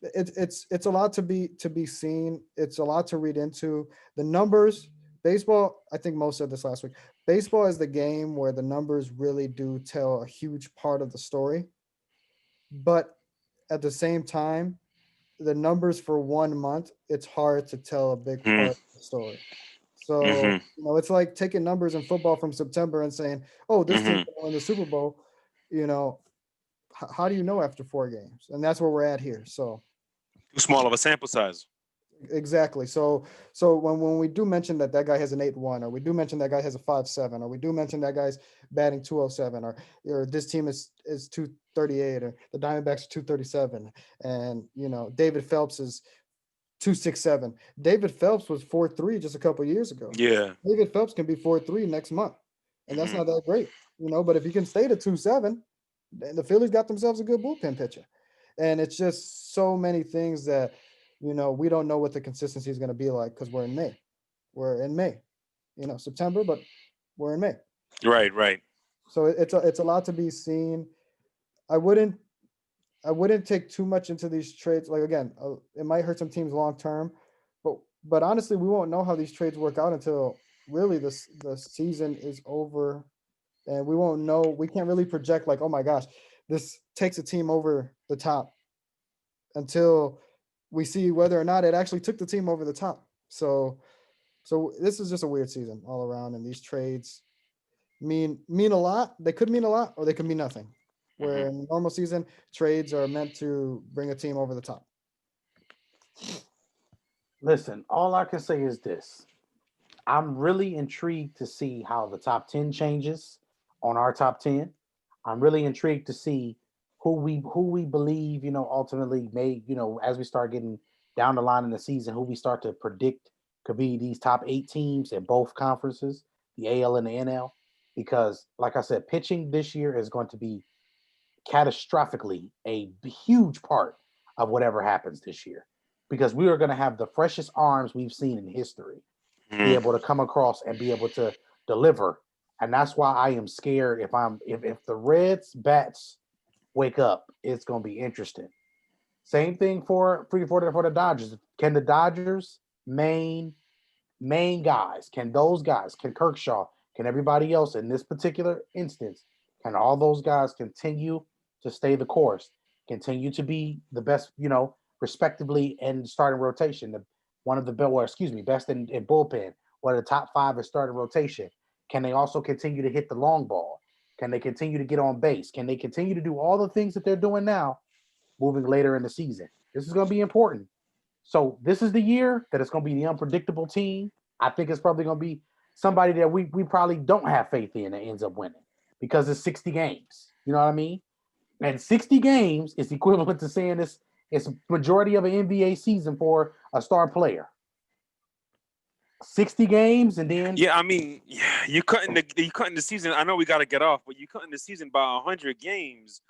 it's a lot to be seen. It's a lot to read into. The numbers, baseball, I think most said this last week. Baseball is the game where the numbers really do tell a huge part of the story. But at the same time, the numbers for 1 month, it's hard to tell a big Hmm. part of the story. So, Mhm. it's like taking numbers in football from September and saying, oh, this team's Mhm. going to win the Super Bowl. How do you know after 4 games? And that's where we're at here. So Too small of a sample size. exactly. So when we do mention that guy has an 8-1, or we do mention that guy has a 5-7, or we do mention that guy's batting 207, or this team is 238, or the Diamondbacks are 237, and David Phelps is 267. David Phelps was 4-3 just a couple years ago. Yeah. David Phelps can be 4-3 next month, and that's Mhm. not that great, But if he can stay to 2-7, then the Phillies got themselves a good bullpen pitcher, and it's just so many things that we don't know what the consistency is going to be like because we're in May. We're in May, September, but we're in May. Right. Right. So it's a lot to be seen. I wouldn't take too much into these trades. Like again, it might hurt some teams long term, but honestly, we won't know how these trades work out until really the season is over, and we won't know. We can't really project like, oh my gosh, this takes a team over the top until we see whether or not it actually took the team over the top. So this is just a weird season all around, and these trades mean a lot. They could mean a lot, or they could mean nothing. Where in the normal season, trades are meant to bring a team over the top. Listen, all I can say is this. I'm really intrigued to see how the top 10 changes on our top 10. I'm really intrigued to see who we believe, ultimately may, as we start getting down the line in the season, who we start to predict could be these top 8 teams in both conferences, the AL and the NL. Because, like I said, pitching this year is going to be catastrophically a huge part of whatever happens this year. Because we are going to have the freshest arms we've seen in history be able to come across and be able to deliver. And that's why I am scared if the Reds bats wake up, it's going to be interesting. Same thing for the Dodgers. Can the Dodgers main guys, can those guys, can Kershaw, can everybody else in this particular instance, can all those guys continue to stay the course, continue to be the best, respectively in starting rotation, one of the best in bullpen, one of the top 5 in starting rotation? Can they also continue to hit the long ball? Can they continue to get on base? Can they continue to do all the things that they're doing now, moving later in the season? This is going to be important. So this is the year that it's going to be the unpredictable team. I think it's probably going to be somebody that we probably don't have faith in that ends up winning because it's 60 games. You know what I mean? And 60 games is equivalent to saying it's majority of an NBA season for a star player. 60 games and then Yeah, I mean, you cutting the season. I know we got to get off, but you cutting the season by 100 games.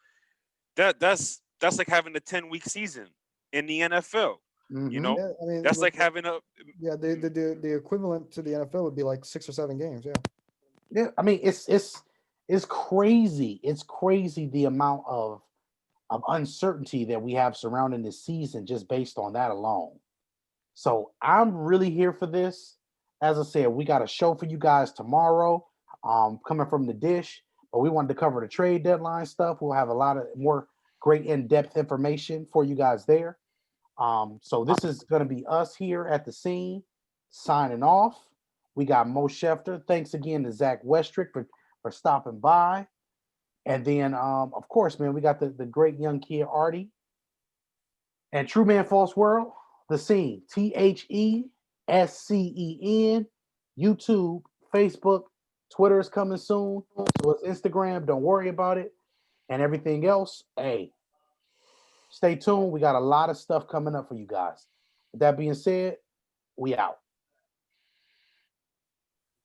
That's like having a 10-week season in the NFL. You know, Yeah, I mean, that's like having a the equivalent to the NFL would be like 6 or 7 games. yeah, I mean it's crazy. It's crazy the amount of uncertainty that we have surrounding this season just based on that alone. So I'm really here for this. As I said, we got a show for you guys tomorrow, coming from the dish. But we wanted to cover the trade deadline stuff. We'll have a lot of more great in-depth information for you guys there. So this is going to be us here at the scene signing off. We got Mo Schefter. Thanks again to Zach Westrick for stopping by. And then, of course, man, we got the great young kid Artie and True Man False World. The Scene, TheScen, YouTube, Facebook, Twitter is coming soon. So it's Instagram. Don't worry about it. And everything else, hey, stay tuned. We got a lot of stuff coming up for you guys. With that being said, we out.